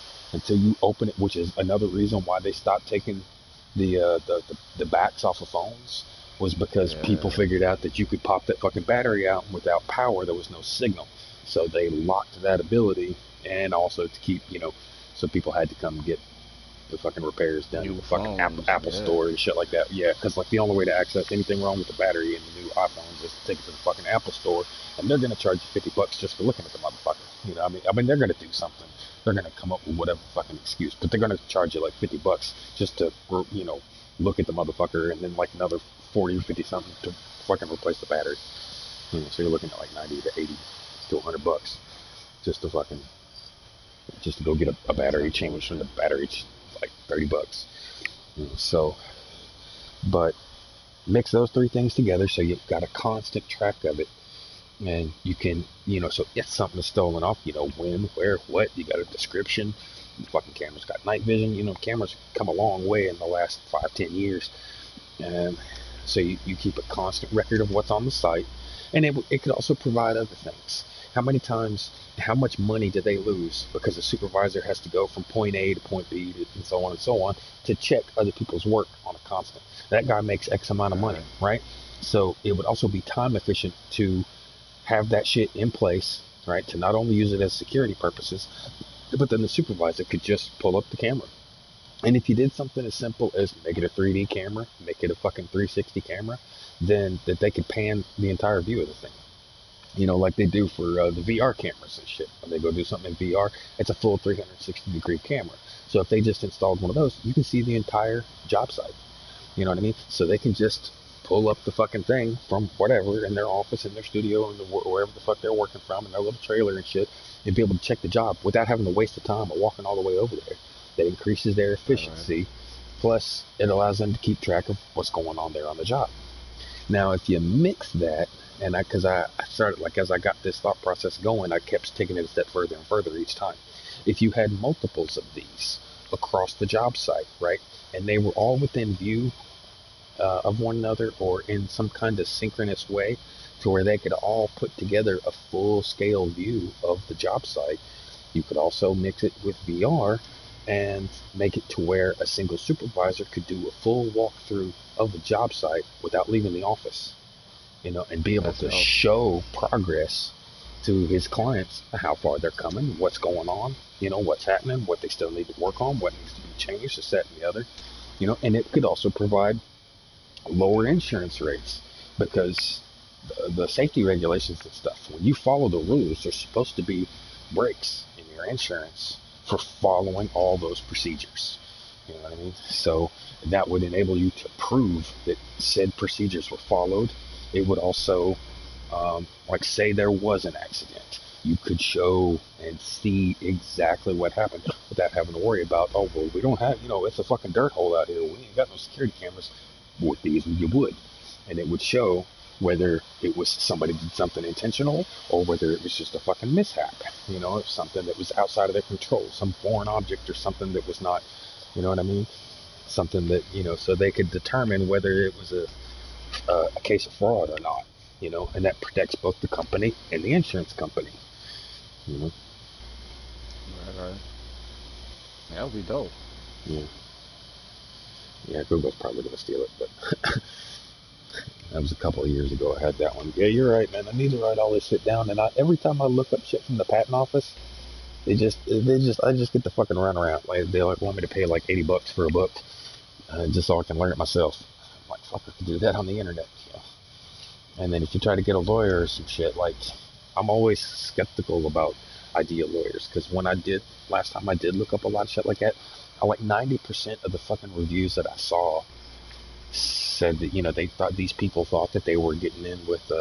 [SPEAKER 2] open it, which is another reason why they stopped taking the backs off of phones, was because people
[SPEAKER 10] Yeah.
[SPEAKER 2] figured out that you could pop that fucking battery out, and without power there was no signal. So they locked that ability, and also to keep, so people had to come get the fucking repairs done in
[SPEAKER 10] New
[SPEAKER 2] the fucking Apple,
[SPEAKER 10] phones.
[SPEAKER 2] Apple
[SPEAKER 10] Yeah.
[SPEAKER 2] store and shit like that. Yeah, because like the only way to access anything wrong with the battery in the new iPhones is to take it to the fucking Apple store, and they're gonna charge you $50 just for looking at the motherfucker. I mean, they're gonna do something. They're gonna come up with whatever fucking excuse, but they're gonna charge you like $50 just to, look at the motherfucker, and then like another 40 or 50 something to fucking replace the battery. So you're looking at like 90 to 80 to $100 just to fucking just to go get a
[SPEAKER 10] That's
[SPEAKER 2] battery
[SPEAKER 10] that
[SPEAKER 2] change from the
[SPEAKER 10] bullshit.
[SPEAKER 2] battery. It's like $30. So, but mix those three things together so you've got a constant track of it, and you can, so if something is stolen off, when, where, what, you got a description. The fucking camera's got night vision. Cameras come a long way in the last 5-10 years, and so you keep a constant record of what's on the site, and it could also provide other things. How much money do they lose because a supervisor has to go from point A to point B and so on and so on to check other people's work on a constant? That guy makes X amount of money,
[SPEAKER 10] Right.
[SPEAKER 2] right? So it would also be time efficient to have that shit in place, right, to not only use it as security purposes, but then the supervisor could just pull up the camera. And if you did something as simple as make it a 3D camera, make it a fucking 360 camera, then that they could pan the entire view of the thing. You know, like they do for the VR cameras and shit. When they go do something in VR, it's a full 360-degree camera. So if they just installed one of those, you can see the entire job site. You know what I mean? So they can just pull up the fucking thing from whatever in their office, in their studio, in wherever the fuck they're working from, in their little trailer and shit, and be able to check the job without having to waste the time of walking all the way over there. That increases their efficiency. Right. Plus, it allows them to keep track of what's going on there on the job. Now, if you mix that, and because I started, like, as I got this thought process going, I kept taking it a step further and further each time. If you had multiples of these across the job site, right, and they were all within view of one another or in some kind of synchronous way to where they could all put together a full-scale view of the job site, you could also mix it with VR and make it to where a single supervisor could do a full walkthrough of the job site without leaving the office, you know, and be able to show progress to his clients, how far they're coming, what's going on, you know, what's happening, what they still need to work on, what needs to be changed, this, that, and the other, you know, and it could also provide lower insurance rates because the safety regulations and stuff, when you follow the rules, there's supposed to be breaks in your insurance for following all those procedures. You know what I mean? So that would enable you to prove that said procedures were followed. It would also, like, say there was an accident, you could show and see exactly what happened without having to worry about, oh, well, we don't have, you know, it's a fucking dirt hole out here. We ain't got no security cameras. With these, you would. And it would show whether it was somebody did something intentional or whether it was just a fucking mishap, you know, something that was outside of their control, some foreign object or something that was not, you know what I mean, something that, you know, so they could determine whether it was a case of fraud or not, you know, and that protects both the company and the insurance company, you know.
[SPEAKER 10] Right. That would be dope.
[SPEAKER 2] Yeah, Google's probably going to steal it, but that was a couple of years ago I had that one. Yeah, you're right, man. I need to write all this shit down, and every time I look up shit from the patent office, I just get the fucking runaround. Like, they like want me to pay like $80 for a book, just so I can learn it myself. I'm like, fuck, I could do that on the internet. You know? And then if you try to get a lawyer or some shit, like, I'm always skeptical about idea lawyers, because last time I did look up a lot of shit like that, like 90% of the fucking reviews that I saw said that, you know, these people thought that they were getting in with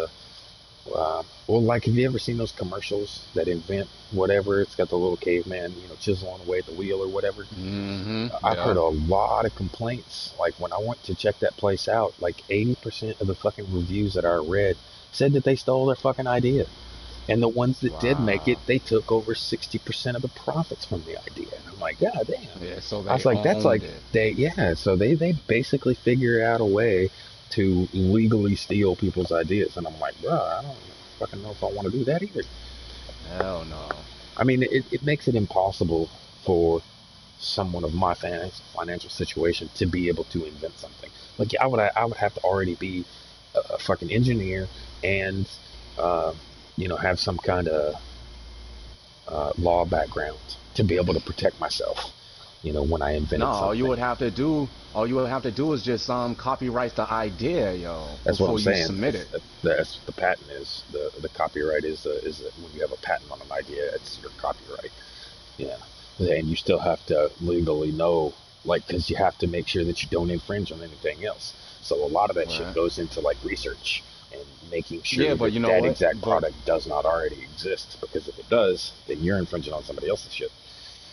[SPEAKER 2] well, like, have you ever seen those commercials that invent whatever? It's got the little caveman, you know, chiseling away at the wheel or whatever.
[SPEAKER 10] Mm-hmm.
[SPEAKER 2] I've heard a lot of complaints. Like, when I went to check that place out, like 80% of the fucking reviews that I read said that they stole their fucking idea. And the ones that did make it, they took over 60% of the profits from the idea. And I'm like, God damn.
[SPEAKER 10] Yeah, so they
[SPEAKER 2] I was like, that's like, so they basically figure out a way to legally steal people's ideas. And I'm like, bro, I don't fucking know if I want to do that either.
[SPEAKER 10] Hell no.
[SPEAKER 2] I mean, it makes it impossible for someone of my financial situation to be able to invent something. Like, I would have to already be a fucking engineer and, you know, have some kind of law background to be able to protect myself, you know, when I invented something.
[SPEAKER 10] All you would have to do is just copyright the idea, yo.
[SPEAKER 2] That's what I'm saying.
[SPEAKER 10] You submit it.
[SPEAKER 2] That's the patent is. The copyright is when you have a patent on an idea, it's your copyright. Yeah. And you still have to legally know, like, because you have to make sure that you don't infringe on anything else. So a lot of that shit goes into, like, research and making sure that exact product does not already exist, because if it does, then you're infringing on somebody else's shit.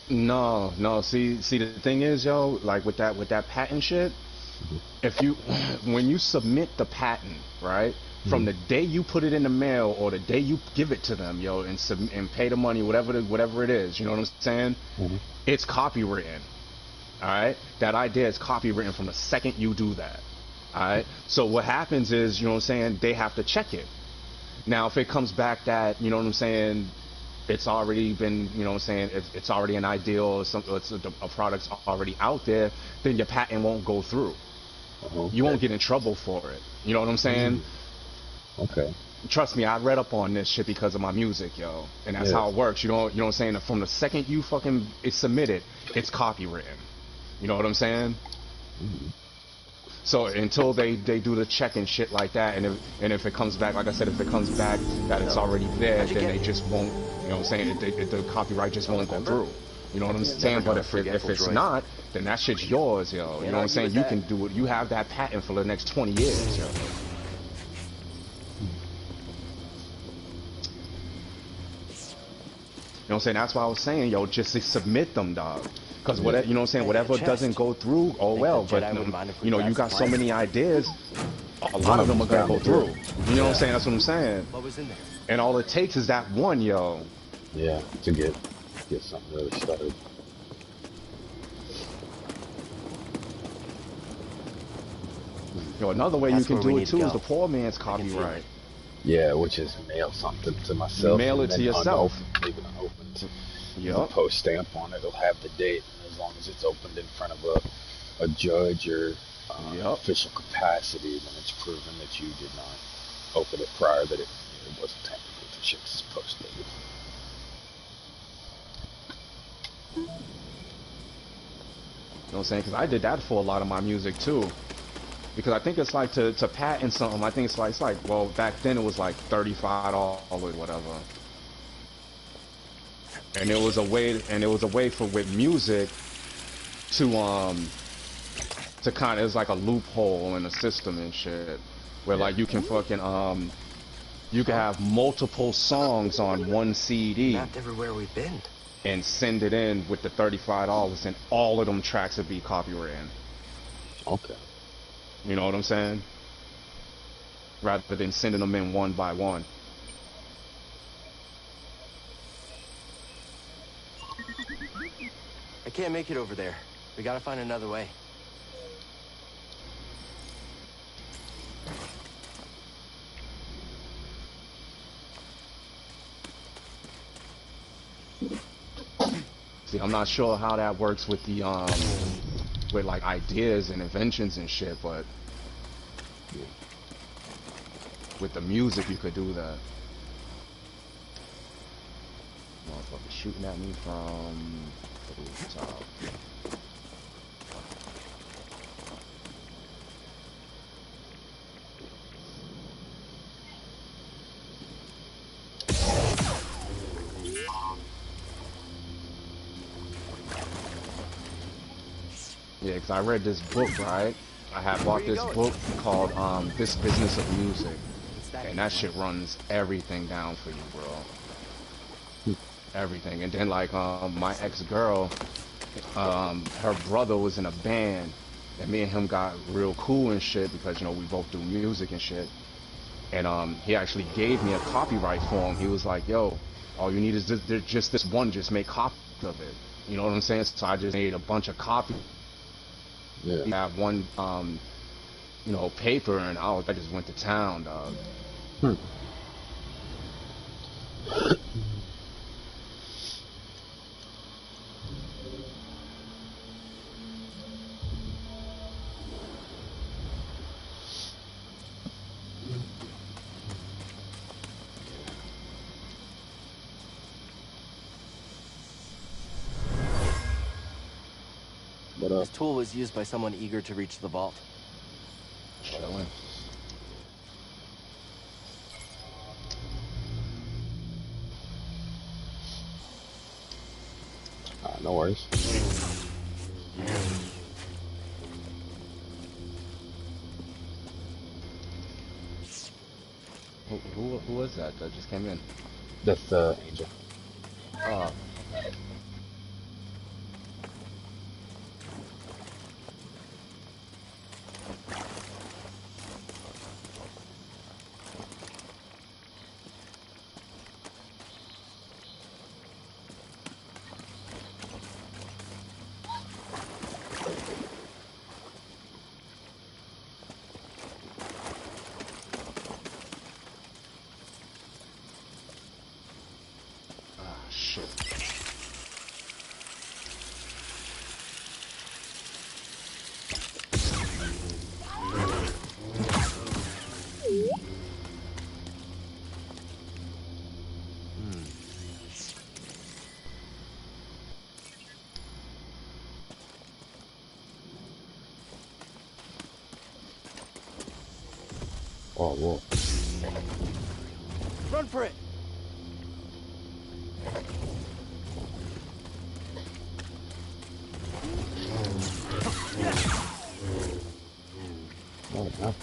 [SPEAKER 10] No. See, the thing is, yo, like with that patent shit, when you submit the patent, right, from the day you put it in the mail or the day you give it to them, yo, and pay the money, whatever it is, you know what I'm saying? It's copywritten. All right, that idea is copywritten from the second you do that. All right. So what happens is, you know what I'm saying, they have to check it. Now, if it comes back that, you know what I'm saying, it's already been, you know what I'm saying, it's already an ideal, or a product's already out there, then your patent won't go through. You won't get in trouble for it. You know what I'm saying?
[SPEAKER 2] Okay.
[SPEAKER 10] trust me, I read up on this shit because of my music, yo. And that's how it works. You know what I'm saying? From the second you fucking it's submitted, it's copywritten. You know what I'm saying? So until they do the check and shit like that, and if it comes back, like I said, if it comes back that it's already there, then they just won't. You know what I'm saying? The copyright just won't go through. You know what I'm saying? But if it's not, then that shit's yours, yo. You know what I'm saying? You can do it. You have that patent for the next 20 years, yo. You know what I'm saying? That's why I was saying, yo, just submit them, dog. Because whatever, you know what I'm saying, whatever doesn't go through, oh well. But you know, you got so many ideas, a lot of them are gonna go through. You know what I'm saying? That's what I'm saying.
[SPEAKER 5] What was in there?
[SPEAKER 10] And all it takes is that one, yo.
[SPEAKER 2] Yeah, to get something really started.
[SPEAKER 10] Yo, another way you can do it too is the poor man's copyright.
[SPEAKER 2] Yeah, which is mail something to myself.
[SPEAKER 10] Mail it to yourself.
[SPEAKER 2] Leave it unopened.
[SPEAKER 10] Yep.
[SPEAKER 2] Post stamp on it. It'll have the date, as long as it's opened in front of a judge or official capacity, then it's proven that you did not open it prior, that it wasn't tampered with. The shit's post dated.
[SPEAKER 10] You know what I'm saying? Because I did that for a lot of my music too. Because I think it's like to patent something. I think it's like well, back then it was like $35 or whatever. And it was a way for with music to kind of, it's like a loophole in the system and shit, where like you can fucking you can have multiple songs on one CD.
[SPEAKER 5] Mapped everywhere we've been.
[SPEAKER 10] And send it in with the $35, and all of them tracks would be copywritten.
[SPEAKER 2] Okay.
[SPEAKER 10] You know what I'm saying? Rather than sending them in one by one.
[SPEAKER 5] I can't make it over there. We gotta find another way.
[SPEAKER 10] See, I'm not sure how that works with the with like ideas and inventions and shit, but with the music you could do that. Motherfucker shooting at me from the rooftop. Yeah, because I read this book, right? I had bought this book called This Business of Music. And that shit runs everything down for you, bro. Everything. And then, like, my ex-girl, her brother was in a band. And me and him got real cool and shit because, you know, we both do music and shit. And he actually gave me a copyright form. He was like, yo, all you need is just this one. Just make copies of it. You know what I'm saying? So I just made a bunch of copies. Yeah. You have one, you know, paper, and I just went to town, dog.
[SPEAKER 5] This tool was used by someone eager to reach the vault.
[SPEAKER 10] Chilling.
[SPEAKER 2] No worries.
[SPEAKER 10] Who was that just came in?
[SPEAKER 2] That's Angel.
[SPEAKER 10] Oh.
[SPEAKER 2] Oh, whoa.
[SPEAKER 3] Run for it!
[SPEAKER 2] Oh, no.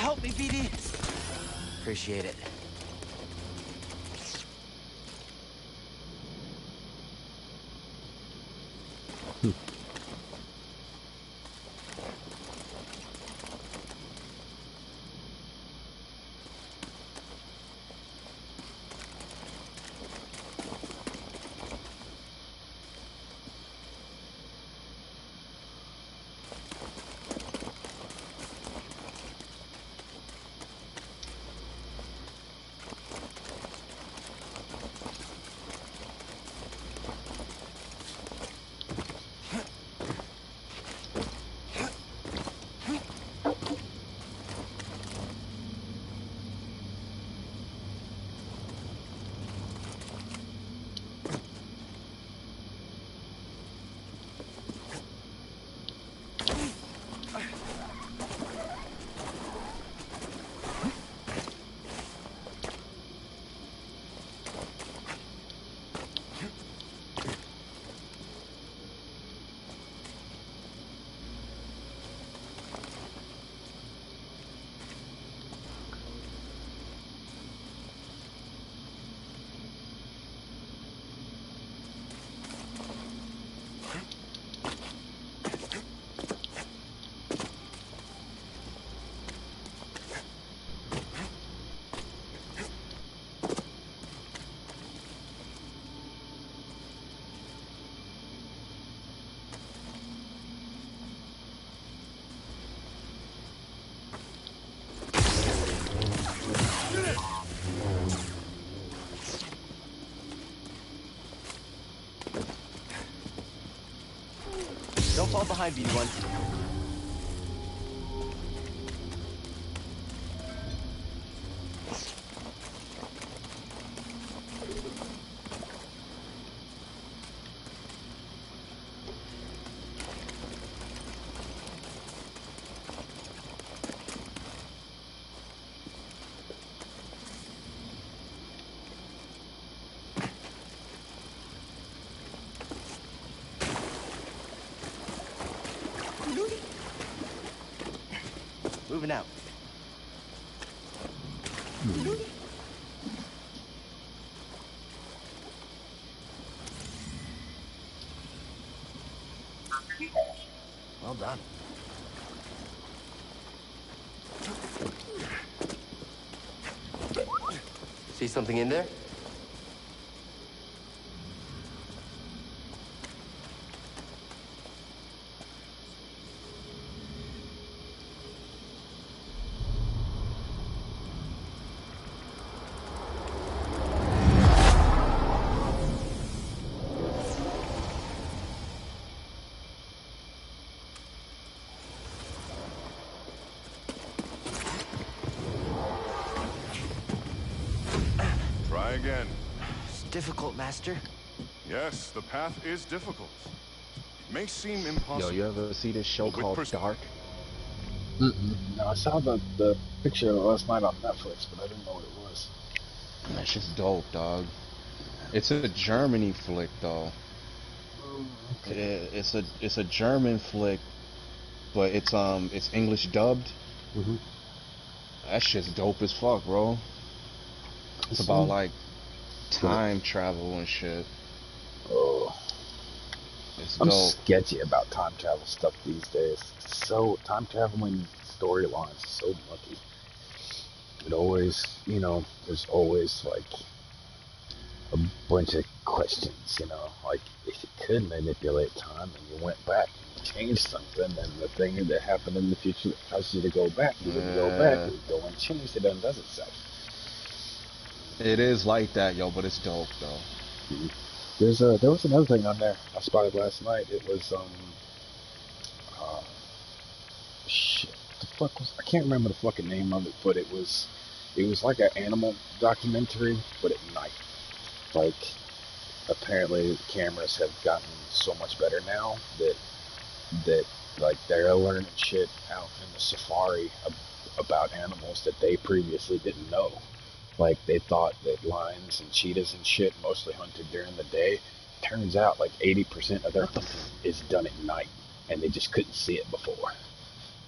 [SPEAKER 6] Help me, BD. Appreciate it.
[SPEAKER 5] Don't fall behind, BD1. Moving out. Well done. See something in there?
[SPEAKER 9] Try again.
[SPEAKER 5] It's difficult, Master.
[SPEAKER 9] Yes, the path is difficult. It may seem impossible.
[SPEAKER 10] Yo, you ever see this show called Dark?
[SPEAKER 2] No, I saw the picture last night on Netflix, but I didn't know what it was.
[SPEAKER 10] That shit's dope, dog. It's a Germany flick, though.
[SPEAKER 2] Okay.
[SPEAKER 10] It's a German flick, but it's English dubbed. That shit's dope as fuck, bro. It's about like time travel and shit.
[SPEAKER 2] Oh,
[SPEAKER 10] It's
[SPEAKER 2] I'm
[SPEAKER 10] dope.
[SPEAKER 2] sketchy about time travel stuff these days. So time traveling storylines so mucky. It always, there's always like a bunch of questions. Like if you could manipulate time and you went back and changed something, and the thing that happened in the future that caused you to go back, you wouldn't go back. You would go and change it, undoes itself.
[SPEAKER 10] It is like that, yo, but it's dope though.
[SPEAKER 2] There was another thing on there I spotted last night. It was shit. The fuck was, I can't remember the fucking name of it, but it was like an animal documentary, but at night. Like apparently cameras have gotten so much better now that like they're learning shit out in the safari about animals that they previously didn't know. Like they thought that lions and cheetahs and shit mostly hunted during the day. Turns out like 80% of their hunting is done at night, and they just couldn't see it before.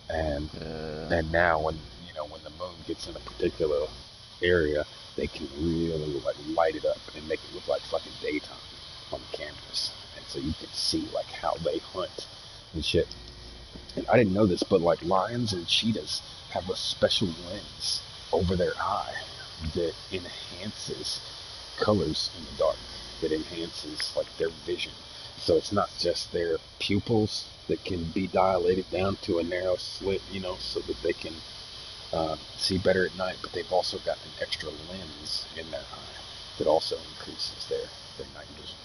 [SPEAKER 2] And now when the moon gets in a particular area, they can really like light it up and make it look like fucking daytime on the cameras. And so you can see like how they hunt and shit. And I didn't know this, but like lions and cheetahs have a special lens over their eye that enhances colors in the dark, that enhances like their vision. So it's not just their pupils that can be dilated down to a narrow slit, so that they can see better at night, but they've also got an extra lens in their eye that also increases their night vision.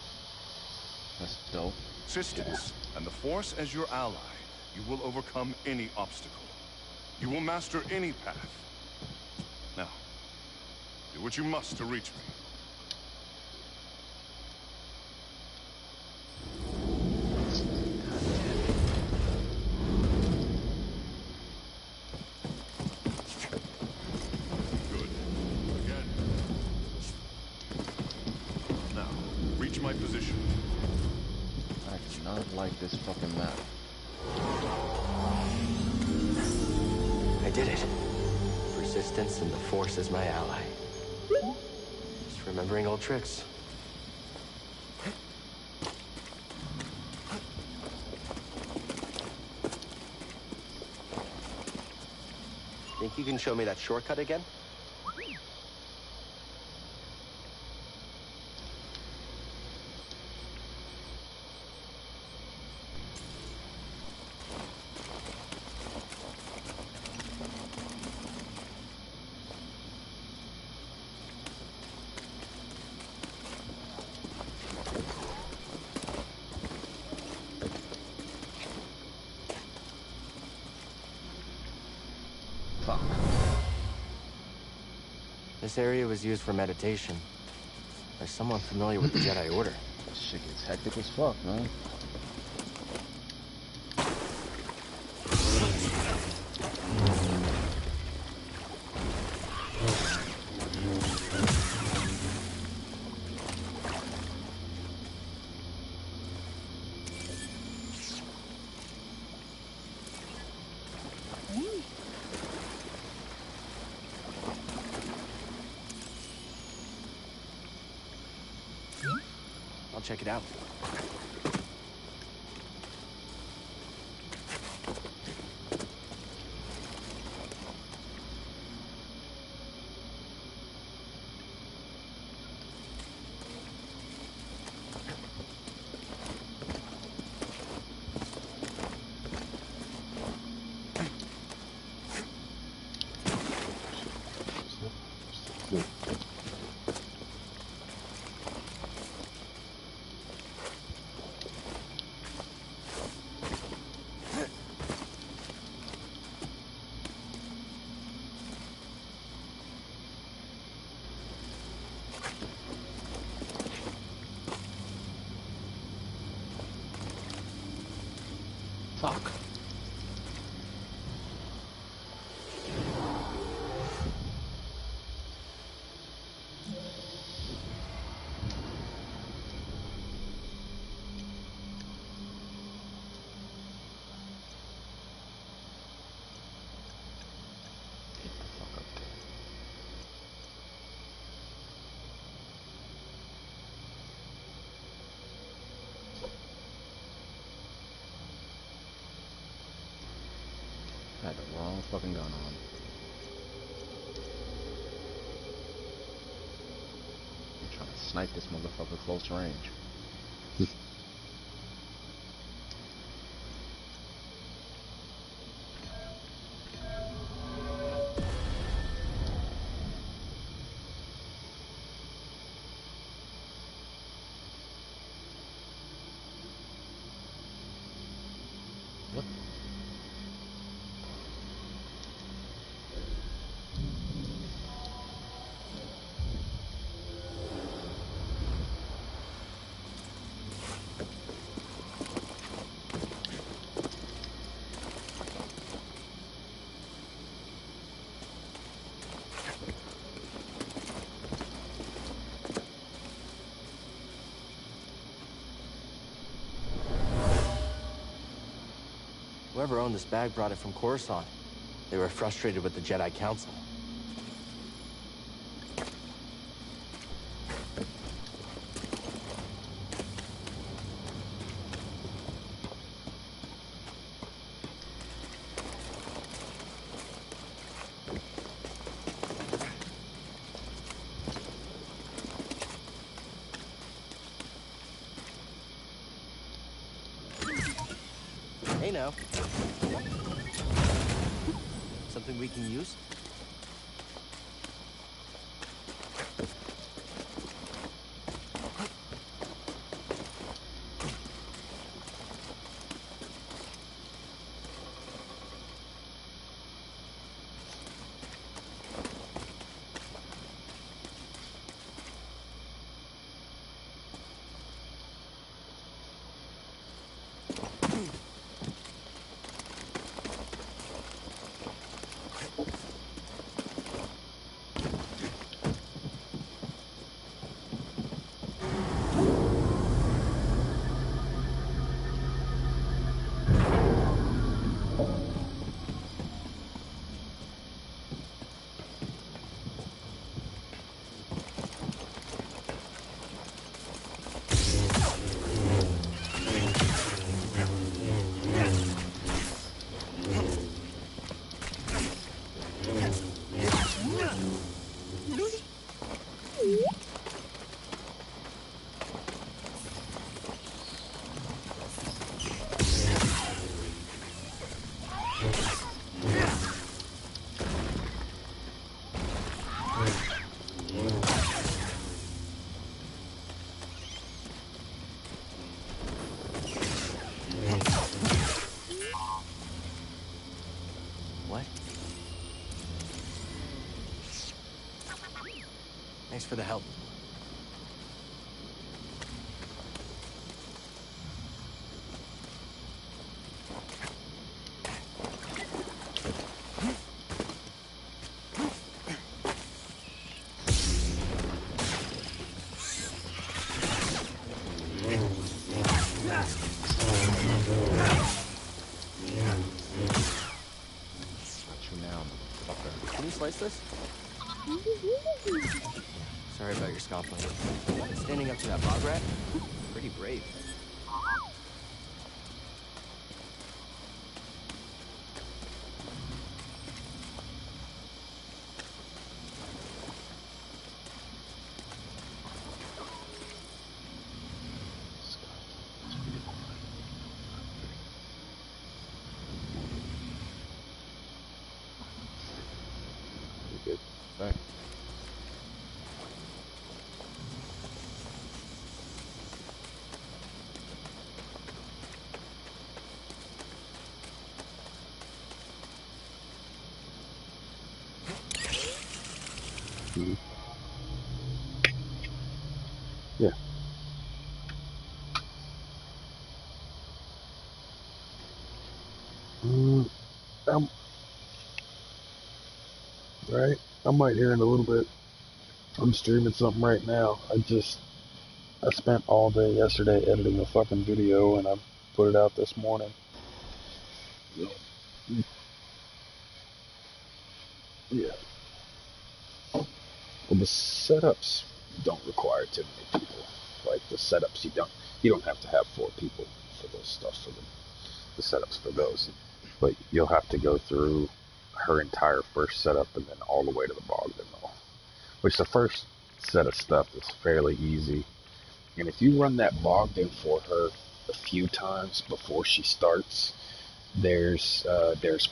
[SPEAKER 10] That's dope.
[SPEAKER 9] Persistence and the Force as your ally, you will overcome any obstacle. You will master any path. Now, do what you must to reach me. Good. Again. Now, reach my position.
[SPEAKER 10] I do not like this fucking map.
[SPEAKER 5] I did it. Persistence and the Force is my ally. Just remembering old tricks. Think you can show me that shortcut again? This area was used for meditation. There's someone familiar with the Jedi Order.
[SPEAKER 10] Shit gets hectic as fuck, man.
[SPEAKER 5] I'll check it out.
[SPEAKER 10] Fuck. I had the wrong fucking gun on. I'm trying to snipe this motherfucker close range. What?
[SPEAKER 5] Whoever owned this bag brought it from Coruscant. They were frustrated with the Jedi Council. Hey now. Something we can use? Thanks for the help. Can you slice this? Sorry about your scoffing. Standing up to that bog rat? Pretty brave.
[SPEAKER 2] Good.
[SPEAKER 10] Right.
[SPEAKER 2] Yeah. I'm right. I might hear in a little bit. I'm streaming something right now. I spent all day yesterday editing a fucking video and I put it out this morning. Yeah. Well, the setups don't require too many people. Like the setups, you don't have to have 4 people for those stuff for the setups for those. But you'll have to go through her entire first setup and then all the way to the Bogdan Mill. Which the first set of stuff is fairly easy. And if you run that Bogdan for her a few times before she starts, there's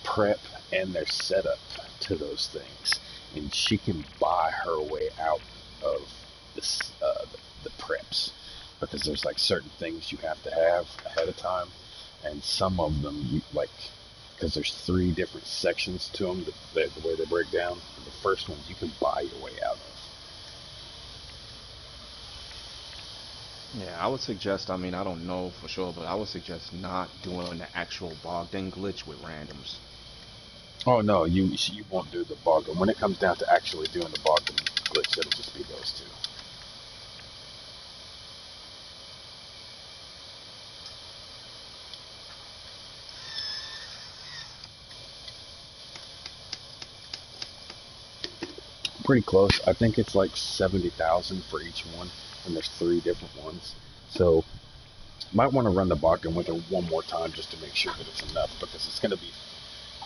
[SPEAKER 2] prep and there's setup to those things, and she can buy her way out of this the preps, because there's like certain things you have to have ahead of time, and some of them you like, because there's 3 different sections to them, the way they break down. The first one you can buy your way out of.
[SPEAKER 10] Yeah, I would suggest, I mean, I don't know for sure, but I would suggest not doing the actual Bogdan glitch with randoms.
[SPEAKER 2] Oh no, you won't do the Bogdan. When it comes down to actually doing the Bogdan glitch, it'll just be those 2. Pretty close. I think it's like 70,000 for each one, and there's 3 different ones. So might want to run the Bogdan with her one more time just to make sure that it's enough, because it's going to be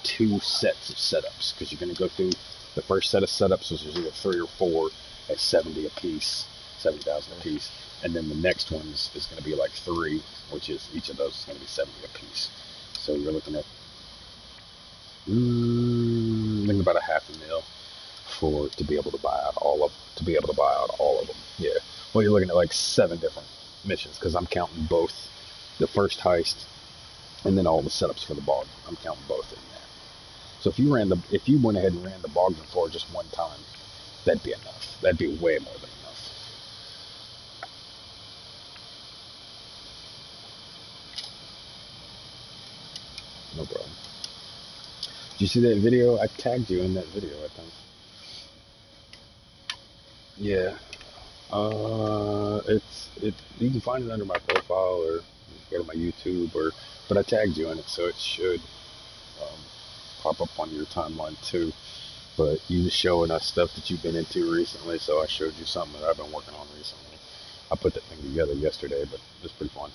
[SPEAKER 2] 2 sets of setups, because you're going to go through the first set of setups, which is either 3 or 4 at 70 a piece, 70,000 a piece, and then the next one is going to be like 3, which is each of those is going to be 70 a piece. So you're looking at about a $500,000 to be able to buy out all of them. Yeah. Well, you're looking at like 7 different missions, because I'm counting both the first heist and then all the setups for the Bogdan. I'm counting both in that. So if you went ahead and ran the Bogdan for just one time, that'd be enough. That'd be way more than enough. No problem. Did you see that video? I tagged you in that video, I think. Yeah. You can find it under my profile, or go to my YouTube, but I tagged you in it, so it should pop up on your timeline too. But you just showing us stuff that you've been into recently, so I showed you something that I've been working on recently. I put that thing together yesterday, but it's pretty fun.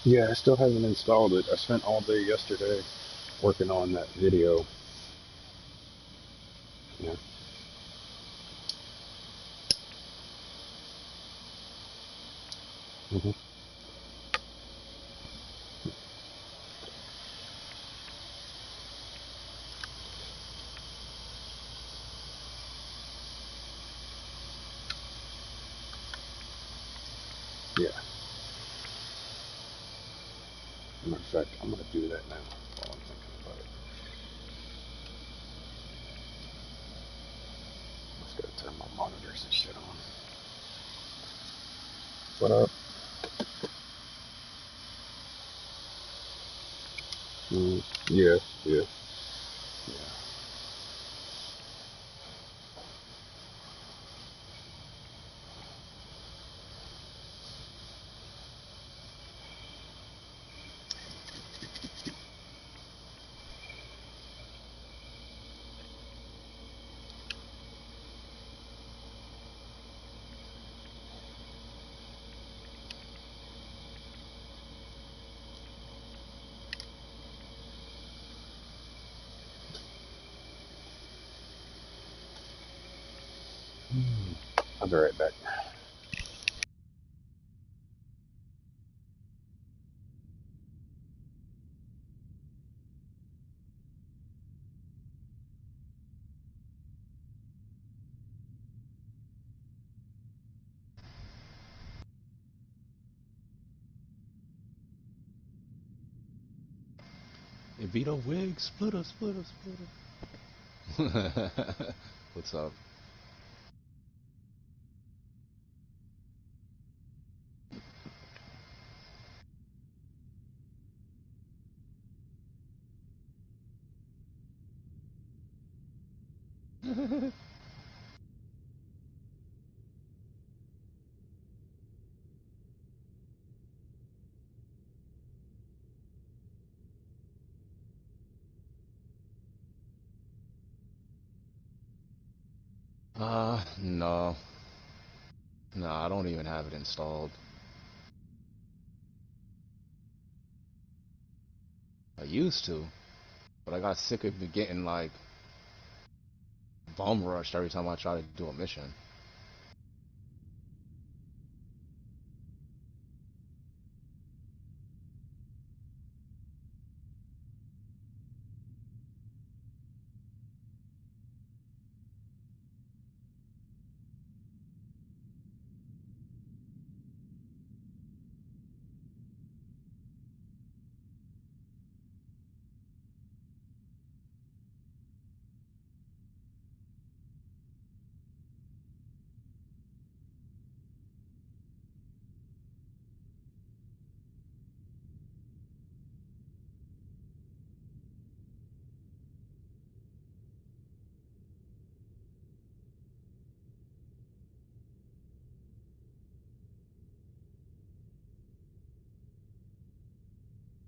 [SPEAKER 2] Yeah, I still haven't installed it. I spent all day yesterday working on that video. Yeah. hmm Yeah. Matter of fact, I'm gonna do that now while I'm thinking about it. turns this shit on. What up? Yeah, yeah, yeah. I'll be right back.
[SPEAKER 10] Vito Wig, splitter. What's up? No. No, I don't even have it installed. I used to, but I got sick of getting like bum rushed every time I try to do a mission.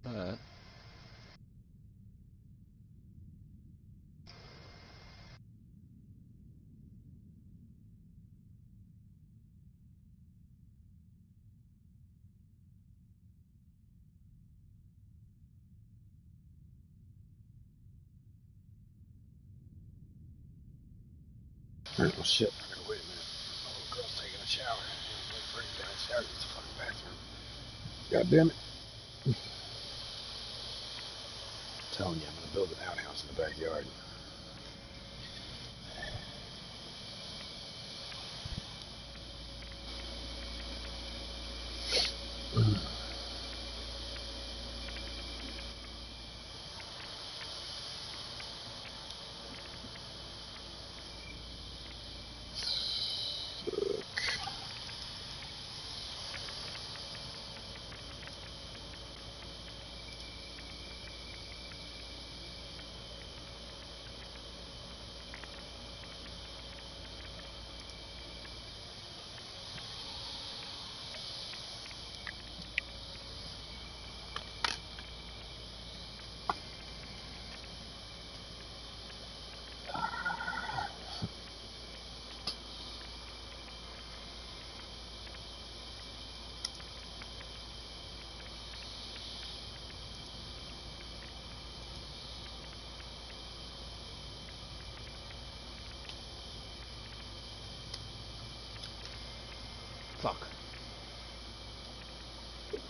[SPEAKER 10] Alright.
[SPEAKER 2] Oh shit, I gotta wait a minute. My little girl's taking a shower. I'm waiting for her to get downstairs. It's a fucking bathroom. God damn it. I'm telling you, I'm gonna build an outhouse in the backyard.
[SPEAKER 10] Fuck.
[SPEAKER 2] Let's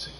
[SPEAKER 2] see.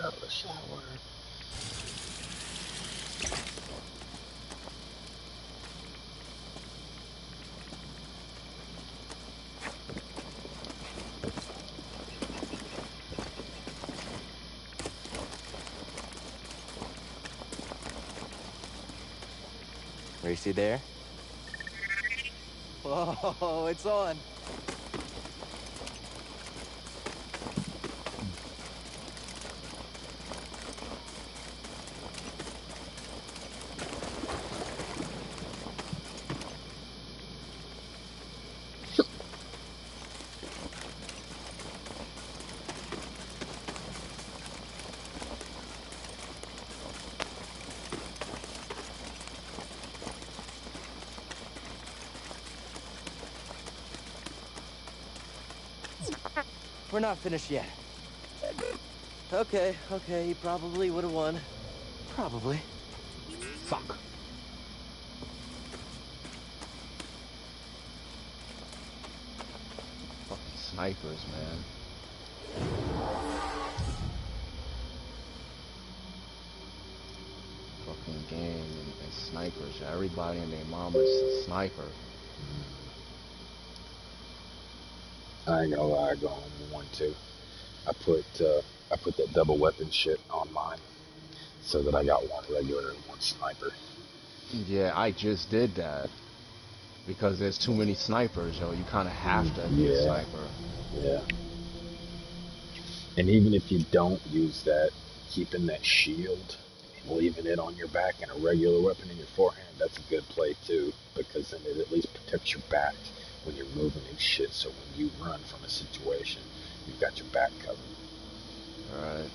[SPEAKER 2] out of the shower.
[SPEAKER 5] Racy there? Whoa, it's on. We're not finished yet. Okay, he probably would have won. Probably.
[SPEAKER 10] Fuck. Fucking snipers, man. Fucking gang and snipers. Everybody and their mama's a sniper.
[SPEAKER 2] I ain't gonna lie, go home with one too. I put that double weapon shit on mine so that I got one regular and one sniper.
[SPEAKER 10] Yeah, I just did that. Because there's too many snipers, yo. You kind of have to be a sniper.
[SPEAKER 2] Yeah. And even if you don't use that, keeping that shield and leaving it on your back and a regular weapon in your forehand, that's a good play too. Because then it at least protects your back when you're moving and shit. So when you run from a situation, you've got your back covered.
[SPEAKER 10] Alright.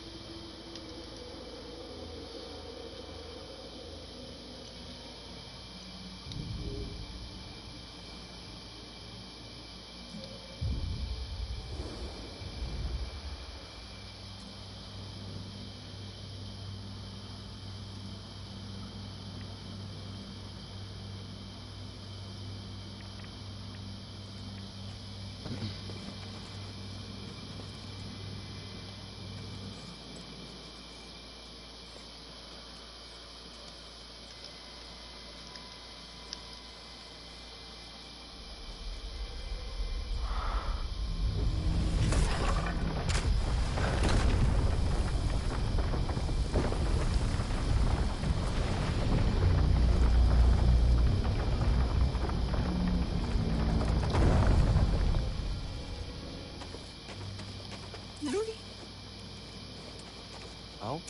[SPEAKER 5] Oh?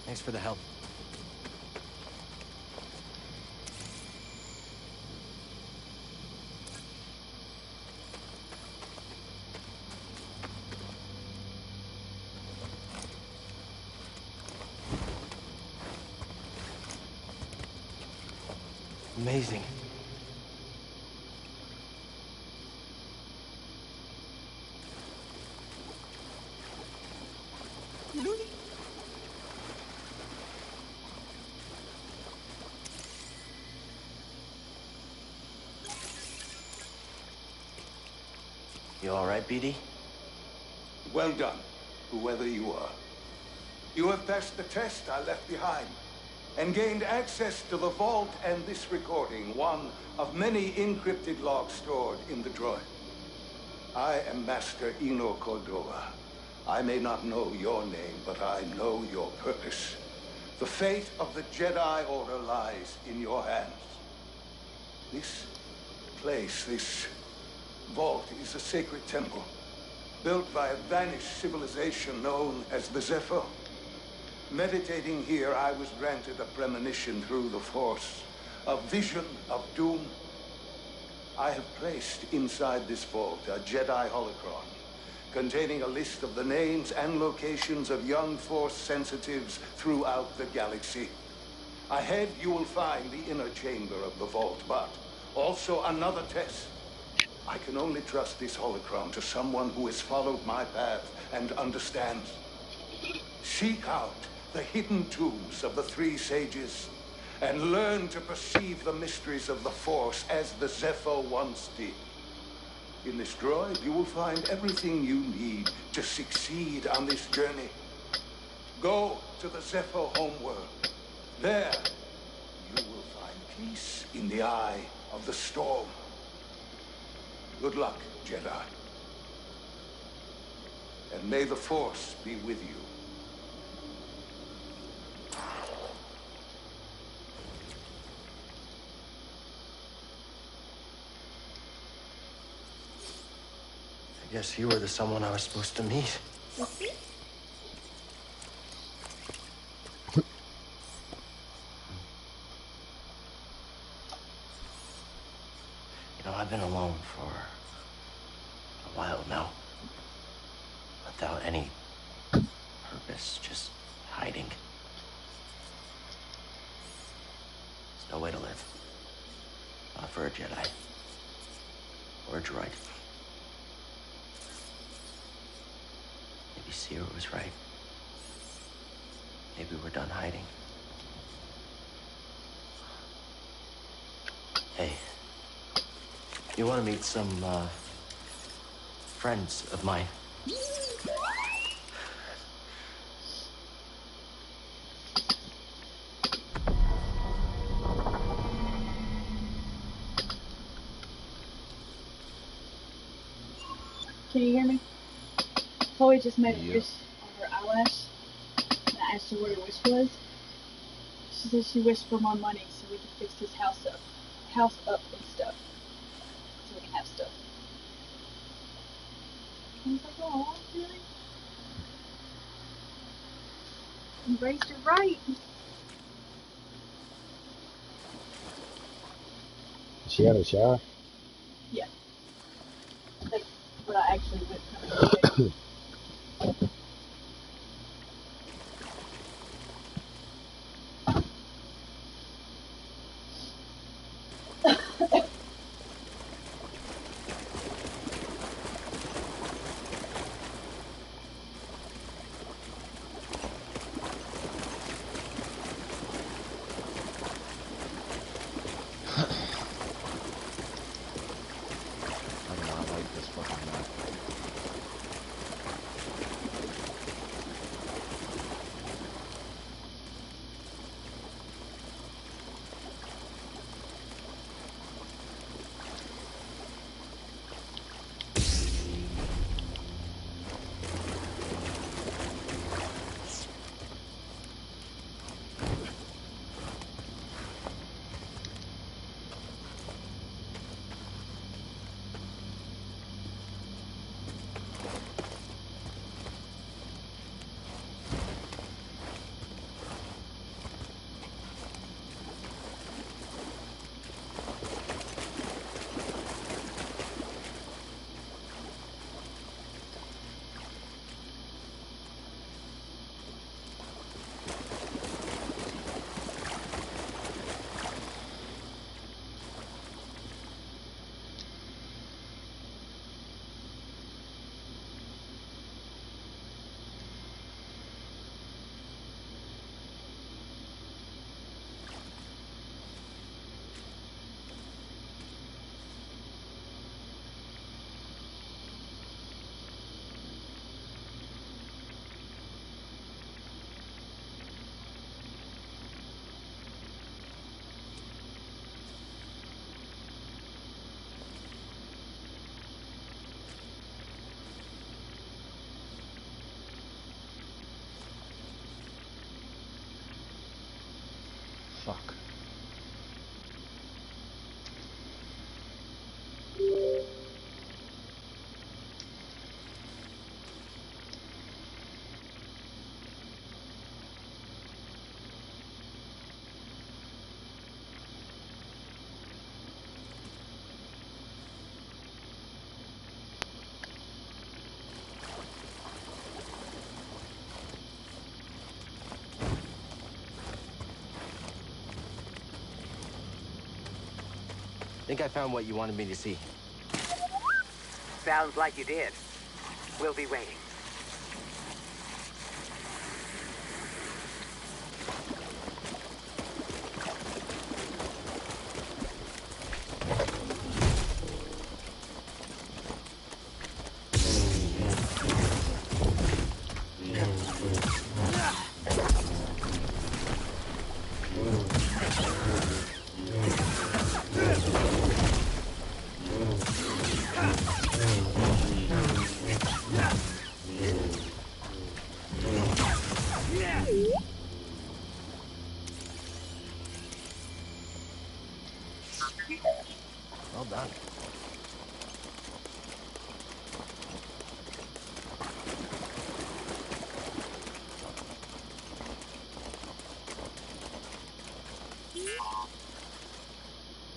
[SPEAKER 5] Thanks for the help. Amazing. You all right, BD?
[SPEAKER 11] Well done, whoever you are. You have passed the test I left behind, and gained access to the vault and this recording, one of many encrypted logs stored in the droid. I am Master Eno Cordova. I may not know your name, but I know your purpose. The fate of the Jedi Order lies in your hands. This place, this vault, is a sacred temple, built by a vanished civilization known as the Zephyr. Meditating here, I was granted a premonition through the Force, a vision of doom. I have placed inside this vault a Jedi holocron, containing a list of the names and locations of young Force sensitives throughout the galaxy. Ahead, you will find the inner chamber of the vault, but also another test. I can only trust this holocron to someone who has followed my path and understands. Seek out the hidden tombs of the three sages and learn to perceive the mysteries of the Force as the Zephyr once did. In this droid, you will find everything you need to succeed on this journey. Go to the Zephyr homeworld. There, you will find peace in the eye of the storm. Good luck, Jedi. And may the Force be with you.
[SPEAKER 5] I guess you were the someone I was supposed to meet. You know, I've been alone for a while now. Without any purpose, just hiding. There's no way to live. Not for a Jedi. Or a droid. Maybe Sierra was right. Maybe we're done hiding. Hey. You want to meet some, friends of mine?
[SPEAKER 12] Can you hear me? Chloe just made a wish on her eyelash. And I asked her what her wish was. She said she wished for more money so we could fix his house up. And stuff. So we can have stuff. I was like, oh, really? Embrace your right.
[SPEAKER 2] She had a shower?
[SPEAKER 12] Yeah. That's what I actually went from.
[SPEAKER 10] Fuck.
[SPEAKER 5] Think I found what you wanted me to see.
[SPEAKER 6] Sounds like you did. We'll be waiting.
[SPEAKER 5] Well done.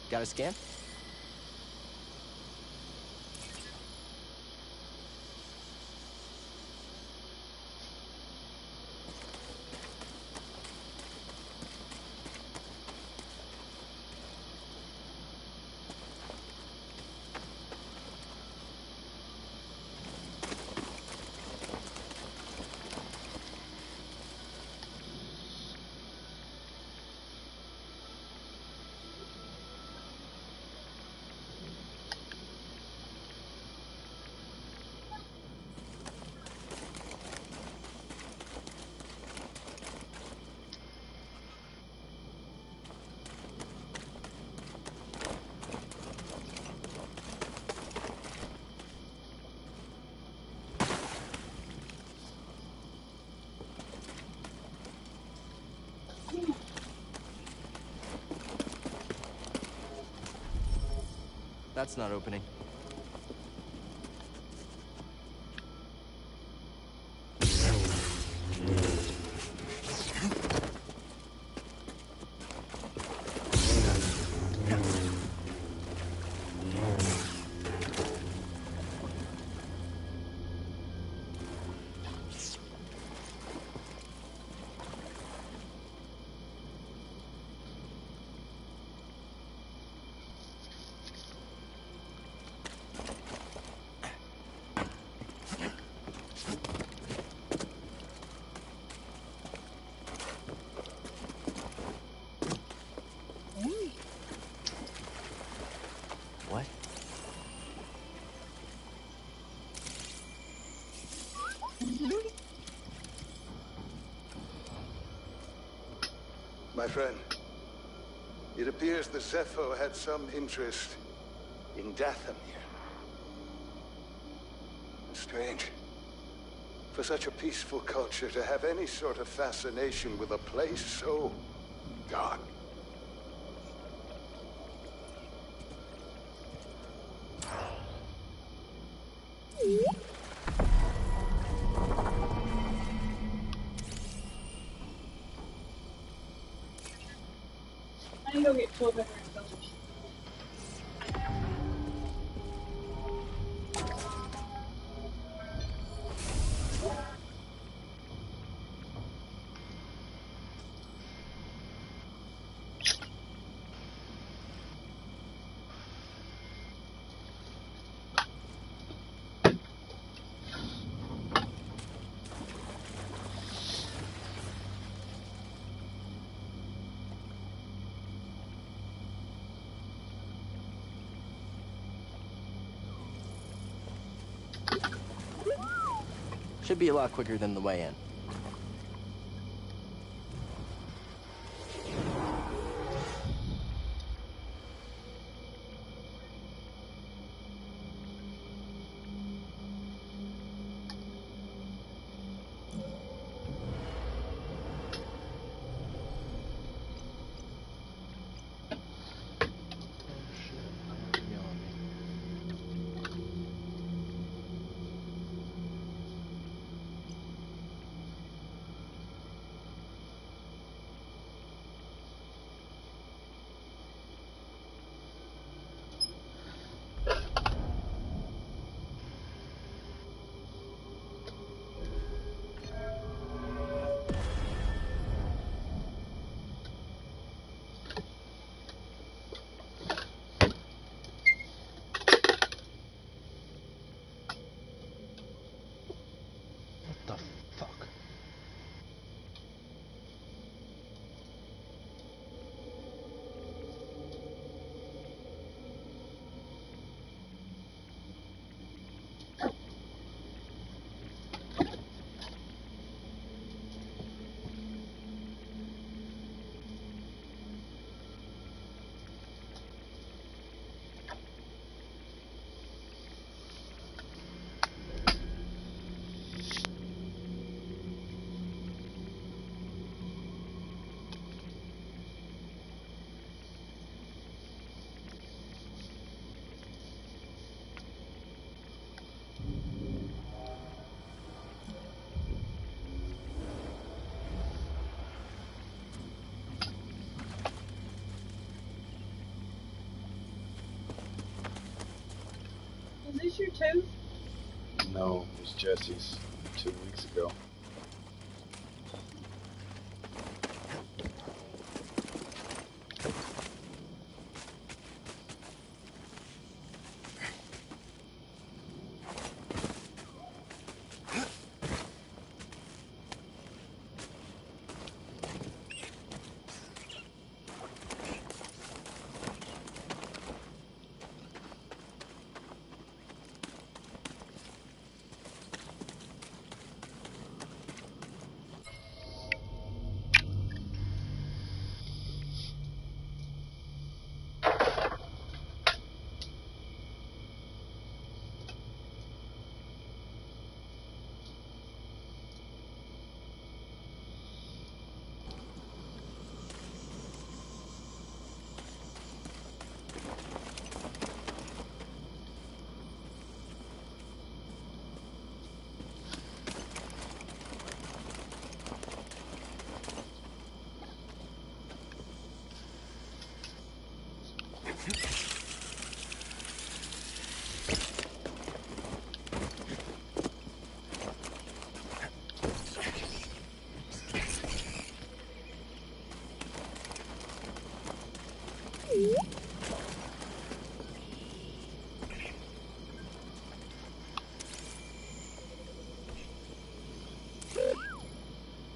[SPEAKER 5] Got a scan? That's not opening. What?
[SPEAKER 11] My friend, it appears the Zepho had some interest in Dathomir. Strange. For such a peaceful culture to have any sort of fascination with a place so dark.
[SPEAKER 12] I need to go get 1,200 dollars.
[SPEAKER 5] Should be a lot quicker than the way in.
[SPEAKER 12] Is this your tooth?
[SPEAKER 2] No, it was Jesse's 2 weeks ago.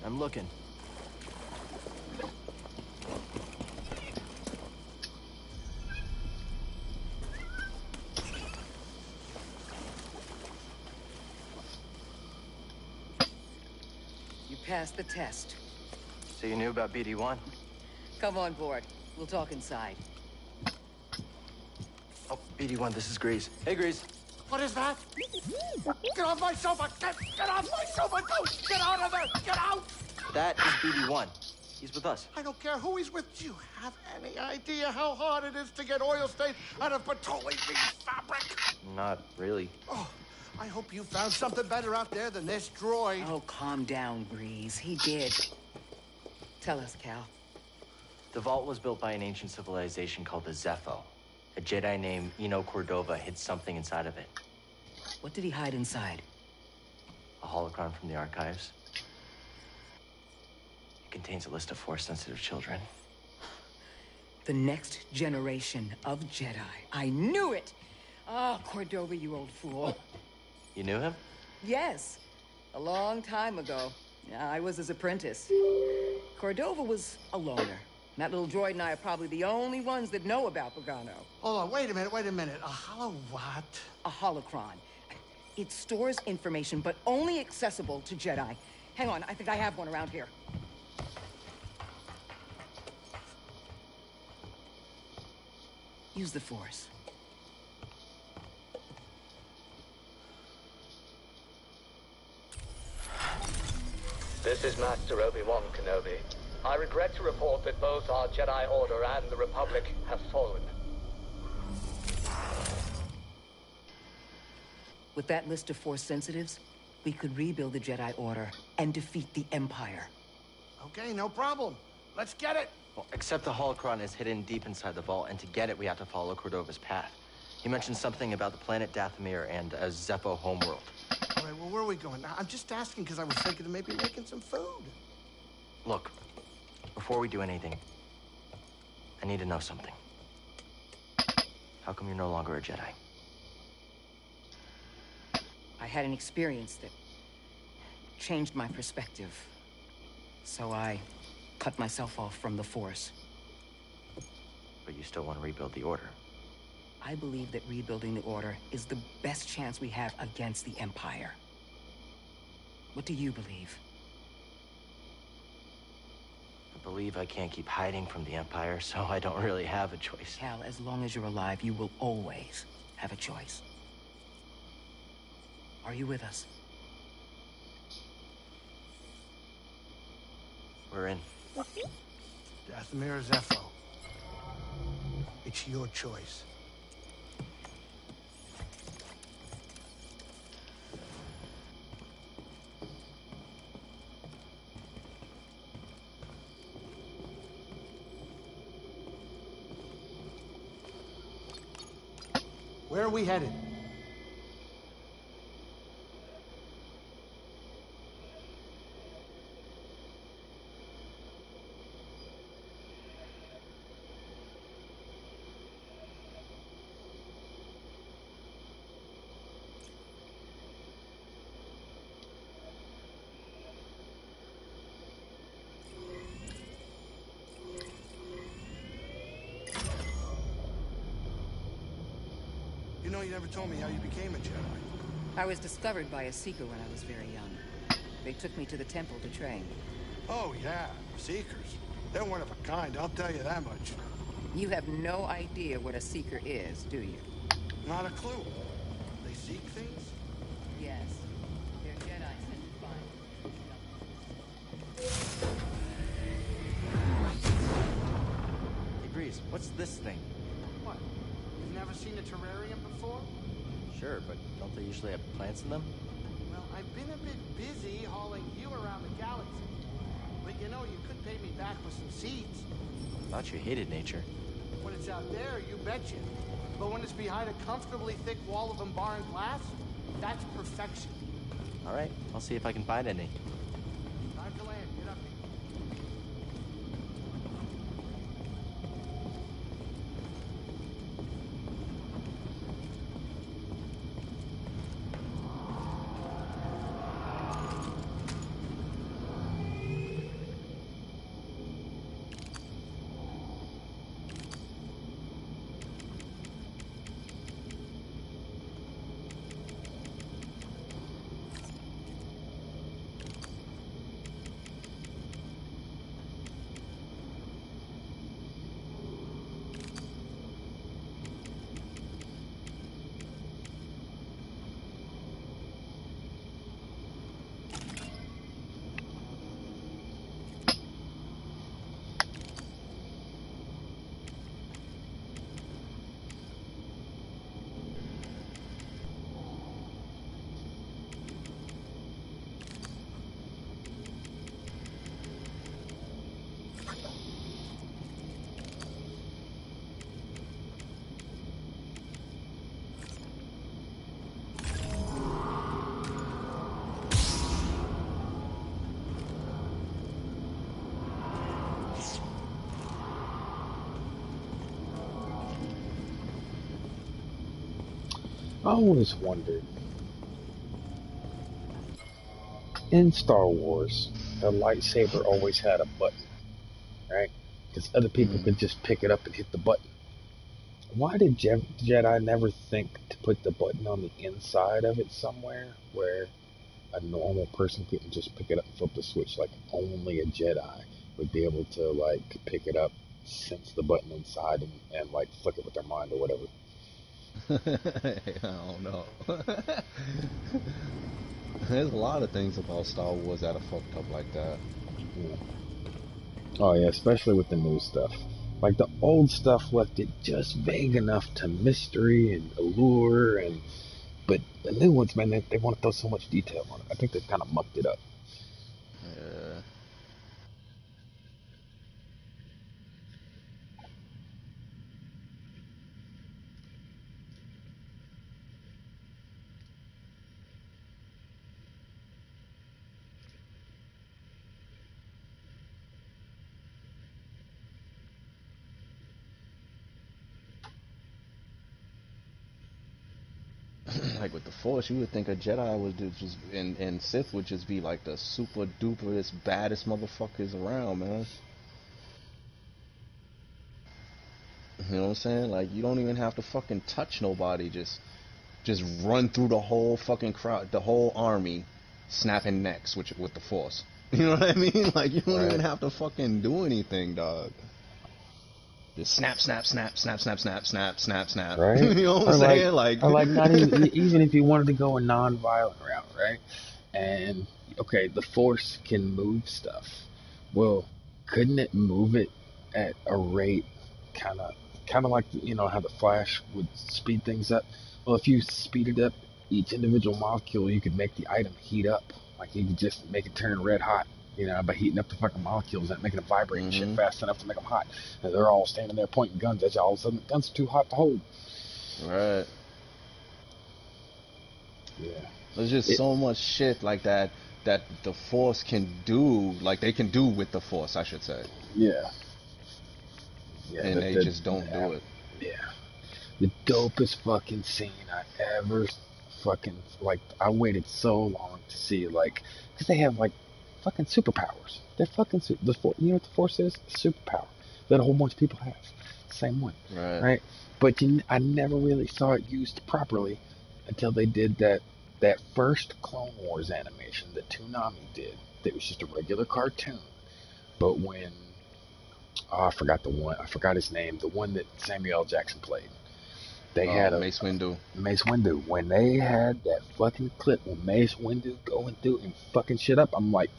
[SPEAKER 5] I'm looking.
[SPEAKER 6] You passed the test.
[SPEAKER 5] So you knew about BD1?
[SPEAKER 6] Come on board. We'll talk inside.
[SPEAKER 5] Oh, BD1, this is Grease. Hey, Grease.
[SPEAKER 13] What is that? Get off my sofa! Get off my sofa! Go! Get out of there! Get out!
[SPEAKER 5] That is BD1. He's with us.
[SPEAKER 13] I don't care who he's with. Do you have any idea how hard it is to get oil stains out of petroleum fabric?
[SPEAKER 5] Not really.
[SPEAKER 13] Oh, I hope you found something better out there than this droid.
[SPEAKER 6] Oh, calm down, Grease. He did. Tell us, Cal.
[SPEAKER 5] The vault was built by an ancient civilization called the Zepho. A Jedi named Eno Cordova hid something inside of it.
[SPEAKER 6] What did he hide inside?
[SPEAKER 5] A holocron from the archives. It contains a list of Force-sensitive children.
[SPEAKER 6] The next generation of Jedi. I knew it! Oh, Cordova, you old fool.
[SPEAKER 5] You knew him?
[SPEAKER 6] Yes. A long time ago. I was his apprentice. Cordova was a loner. That little droid and I are probably the only ones that know about Pagano.
[SPEAKER 13] Hold on, wait a minute. A hollow what?
[SPEAKER 6] A holocron. It stores information, but only accessible to Jedi. Hang on, I think I have one around here. Use the Force.
[SPEAKER 14] This is Master Obi-Wan Kenobi. I regret to report that both our Jedi Order and the Republic have fallen.
[SPEAKER 6] With that list of Force sensitives, we could rebuild the Jedi Order and defeat the Empire.
[SPEAKER 13] Okay, no problem. Let's get it.
[SPEAKER 5] Well, except the holocron is hidden deep inside the vault, and to get it, we have to follow Cordova's path. He mentioned something about the planet Dathomir and a Zepho homeworld.
[SPEAKER 13] All right, well, where are we going? I'm just asking because I was thinking of maybe making some food.
[SPEAKER 5] Look, before we do anything, I need to know something. How come you're no longer a Jedi?
[SPEAKER 6] I had an experience that changed my perspective. So I cut myself off from the Force.
[SPEAKER 5] But you still want to rebuild the Order?
[SPEAKER 6] I believe that rebuilding the Order is the best chance we have against the Empire. What do you believe?
[SPEAKER 5] I believe I can't keep hiding from the Empire, so I don't really have a choice.
[SPEAKER 6] Cal, as long as you're alive, you will always have a choice. Are you with us?
[SPEAKER 5] We're in.
[SPEAKER 13] Dathomir or Zepho. It's your choice. Where are we headed? know, you never told me how you became a Jedi.
[SPEAKER 6] I was discovered by a Seeker when I was very young. They took me to the temple to train.
[SPEAKER 13] Oh, yeah. Seekers. They're one of a kind, I'll tell you that much.
[SPEAKER 6] You have no idea what a Seeker is, do you?
[SPEAKER 13] Not a clue. They seek things?
[SPEAKER 6] Yes. They're Jedi sent to find.
[SPEAKER 5] Hey, Breeze, what's this thing?
[SPEAKER 13] What? You've never seen a terrarium before?
[SPEAKER 5] Sure, but don't they usually have plants in them?
[SPEAKER 13] Well, I've been a bit busy hauling you around the galaxy. But you know, you could pay me back with some seeds.
[SPEAKER 5] I thought you hated nature.
[SPEAKER 13] When it's out there, you betcha. But when it's behind a comfortably thick wall of embarring glass, that's perfection.
[SPEAKER 5] All right, I'll see if I can find any.
[SPEAKER 13] Time to land. Get up.
[SPEAKER 2] I always wondered, in Star Wars, the lightsaber always had a button, right? Because other people could just pick it up and hit the button. Why did Jedi never think to put the button on the inside of it somewhere where a normal person couldn't just pick it up and flip the switch? Like only a Jedi would be able to like pick it up, sense the button inside, and like flick it with their mind or whatever.
[SPEAKER 10] I don't know. There's a lot of things about Star Wars that are fucked up like that.
[SPEAKER 2] Yeah. Oh yeah, especially with the new stuff. Like the old stuff left it just vague enough to mystery and allure, but the new ones, man, they want to throw so much detail on it. I think they've kind of mucked it up.
[SPEAKER 10] Yeah. Like with the Force, you would think a Jedi would just and Sith would just be like the super duperest baddest motherfuckers around, man. You know what I'm saying? Like you don't even have to fucking touch nobody. Just run through the whole fucking crowd, the whole army, snapping necks with the Force. You know what I mean? Like you don't even have to fucking do anything, dog. Just snap, snap, snap, snap, snap, snap, snap, snap, snap.
[SPEAKER 2] Right?
[SPEAKER 10] You know what I'm saying? Like,
[SPEAKER 2] or like not even if you wanted to go a non-violent route, right? And okay, the Force can move stuff. Well, couldn't it move it at a rate kind of like how the Flash would speed things up? Well, if you speeded up each individual molecule, you could make the item heat up. Like you could just make it turn red hot. By heating up the fucking molecules and making them vibrate and shit fast enough to make them hot. And they're all standing there pointing guns at you. All of a sudden, the guns are too hot to hold.
[SPEAKER 10] Right.
[SPEAKER 2] Yeah.
[SPEAKER 10] There's just so much shit like that the Force can do, like they can do with the Force, I should say.
[SPEAKER 2] Yeah.
[SPEAKER 10] And they just don't do it.
[SPEAKER 2] Yeah. The dopest fucking scene I ever fucking, I waited so long to see, because they have, fucking superpowers. They're fucking, you know what the Force is? Superpower. That a whole bunch of people have. Same one.
[SPEAKER 10] Right.
[SPEAKER 2] Right? But I never really saw it used properly until they did that first Clone Wars animation that Toonami did. That was just a regular cartoon. But when I forgot the one, I forgot his name, the one that Samuel L. Jackson played. They had
[SPEAKER 10] Mace Windu.
[SPEAKER 2] Mace Windu. When they had that fucking clip with Mace Windu going through and fucking shit up, I'm like,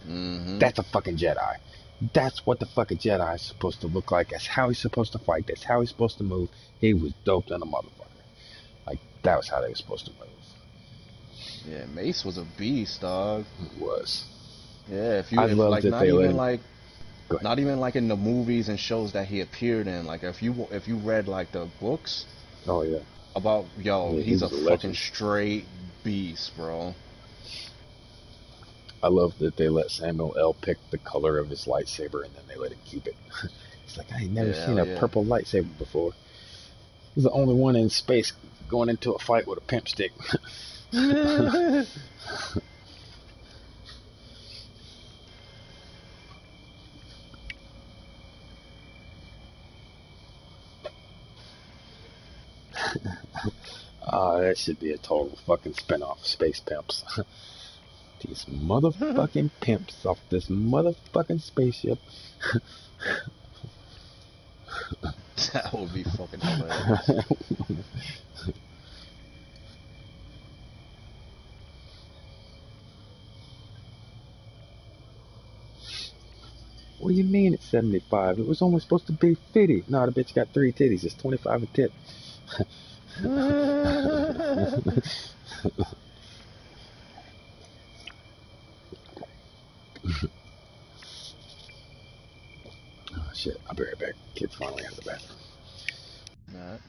[SPEAKER 2] that's a fucking Jedi. That's what the fucking Jedi is supposed to look like. That's how he's supposed to fight. That's how he's supposed to move. He was dope than a motherfucker. Like, that was how they were supposed to move.
[SPEAKER 10] Yeah, Mace was a beast, dog.
[SPEAKER 2] He was.
[SPEAKER 10] Yeah, if
[SPEAKER 2] I loved
[SPEAKER 10] like
[SPEAKER 2] that
[SPEAKER 10] not
[SPEAKER 2] they let
[SPEAKER 10] even
[SPEAKER 2] him.
[SPEAKER 10] like not even like in the movies and shows that he appeared in. Like if you read like the books.
[SPEAKER 2] Oh yeah.
[SPEAKER 10] About
[SPEAKER 2] yeah,
[SPEAKER 10] he's a
[SPEAKER 2] fucking
[SPEAKER 10] legend. Straight beast, bro.
[SPEAKER 2] I love that they let Samuel L. pick the color of his lightsaber and then they let him keep it. It's like, I ain't never seen a purple lightsaber before. He's the only one in space going into a fight with a pimp stick. That should be a total fucking spin-off of Space Pimps. These motherfucking pimps off this motherfucking spaceship.
[SPEAKER 10] That would be fucking hilarious.
[SPEAKER 2] What do you mean it's 75? It was only supposed to be 50. No, the bitch got 3 titties. It's 25 a tit. Oh shit, I'll be right back. Kids finally out of the bathroom.
[SPEAKER 10] Alright.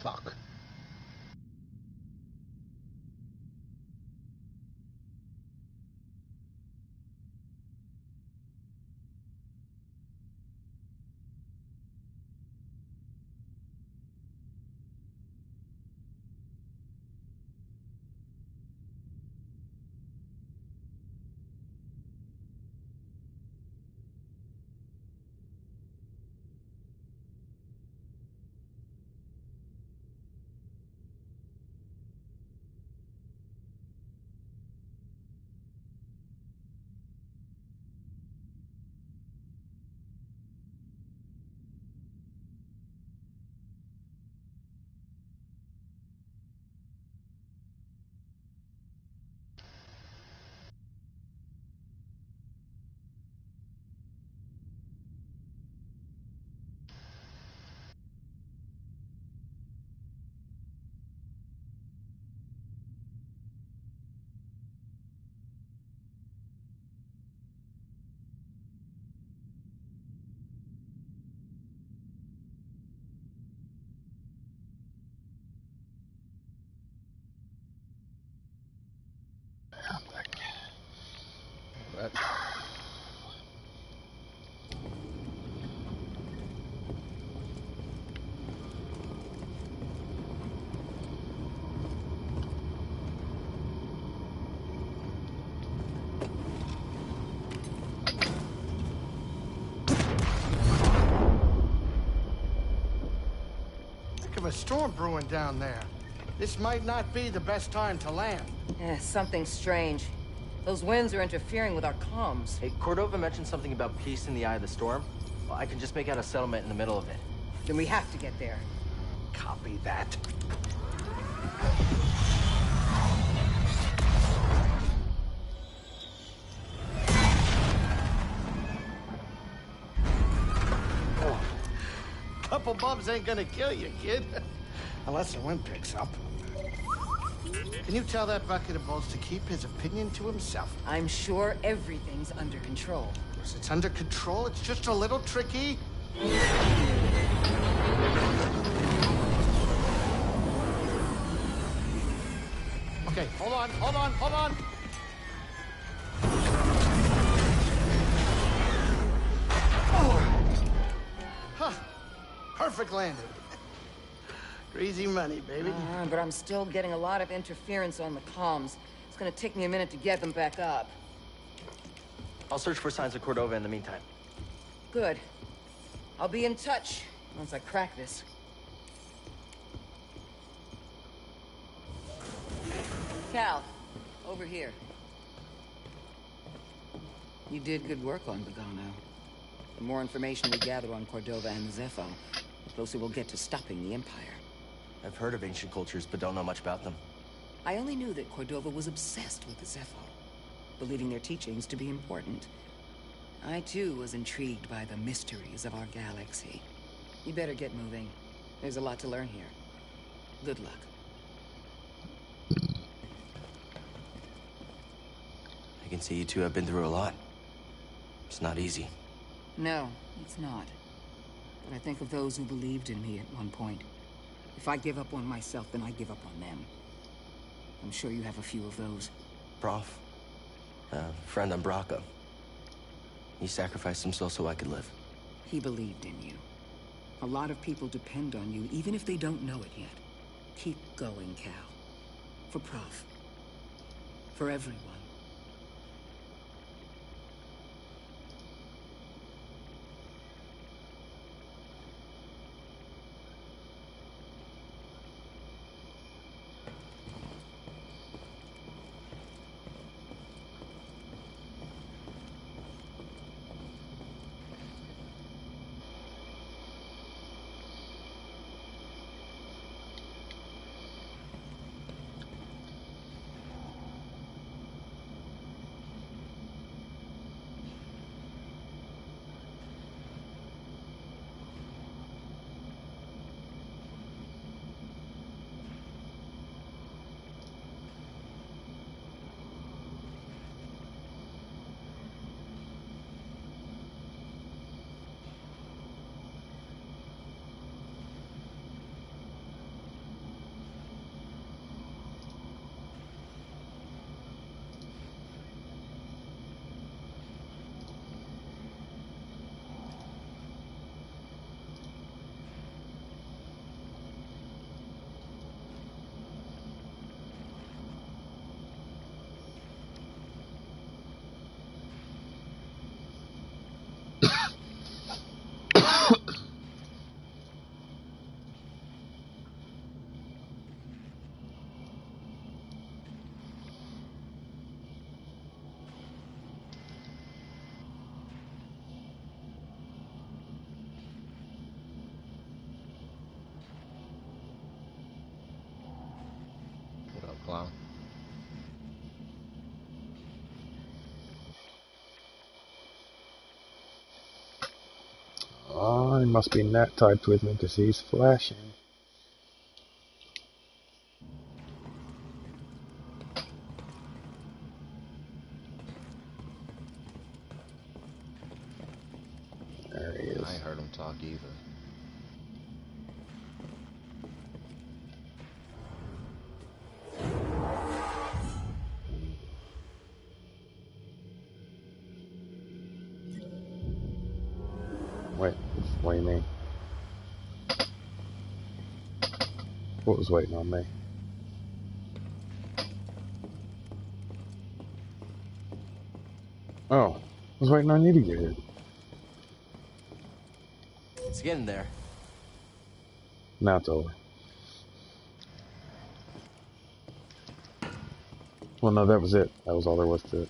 [SPEAKER 10] Fuck. That.
[SPEAKER 13] Heck of a storm brewing down there. This might not be the best time to land.
[SPEAKER 6] Something strange. Those winds are interfering with our comms.
[SPEAKER 5] Hey, Cordova mentioned something about peace in the eye of the storm. Well, I can just make out a settlement in the middle of it.
[SPEAKER 6] Then we have to get there.
[SPEAKER 13] Copy that. Couple bumps ain't gonna kill you, kid. Unless the wind picks up. Can you tell that bucket of balls to keep his opinion to himself?
[SPEAKER 6] I'm sure everything's under control.
[SPEAKER 13] Yes, it's under control. It's just a little tricky. Okay, hold on. Huh. Perfect landing. Greasy money, baby.
[SPEAKER 6] But I'm still getting a lot of interference on the comms. It's gonna take me a minute to get them back up.
[SPEAKER 5] I'll search for signs of Cordova in the meantime.
[SPEAKER 6] Good. I'll be in touch once I crack this. Cal, over here. You did good work on Begano. The more information we gather on Cordova and the Zepho, the closer we'll get to stopping the Empire.
[SPEAKER 5] I've heard of ancient cultures, but don't know much about them.
[SPEAKER 6] I only knew that Cordova was obsessed with the Zepho, believing their teachings to be important. I, too, was intrigued by the mysteries of our galaxy. You better get moving. There's a lot to learn here. Good luck.
[SPEAKER 5] I can see you two have been through a lot. It's not easy.
[SPEAKER 6] No, it's not. But I think of those who believed in me at one point. If I give up on myself, then I give up on them. I'm sure you have a few of those.
[SPEAKER 5] Prof. Friend on Braca. He sacrificed himself so I could live.
[SPEAKER 6] He believed in you. A lot of people depend on you, even if they don't know it yet. Keep going, Cal. For Prof. For everyone.
[SPEAKER 2] he must be that typed with me because he's flashing. There he is.
[SPEAKER 10] I ain't heard him talk either.
[SPEAKER 2] Wait, what do you mean? What was waiting on me? Oh, I was waiting on you to get here.
[SPEAKER 5] It's getting there.
[SPEAKER 2] Now it's over. Well, no, that was it. That was all there was to it.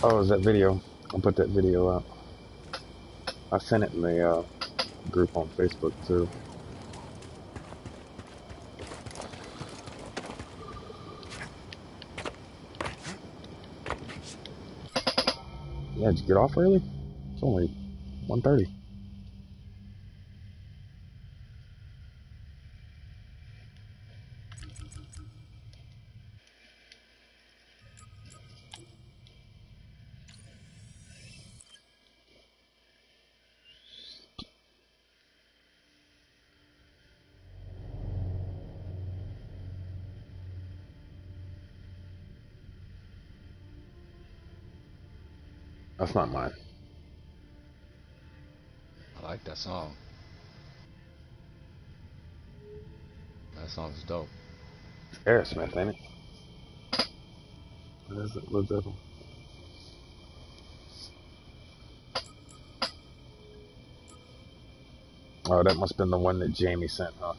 [SPEAKER 2] Oh, it was that video. I'll put that video out. I sent it in the group on Facebook, too. Yeah, did you get off early? It's only 1:30. That's not mine.
[SPEAKER 10] I like that song. That song's dope.
[SPEAKER 2] It's Aerosmith, ain't it? What is it? Led Zeppelin. Oh, that must have been the one that Jamie sent, huh?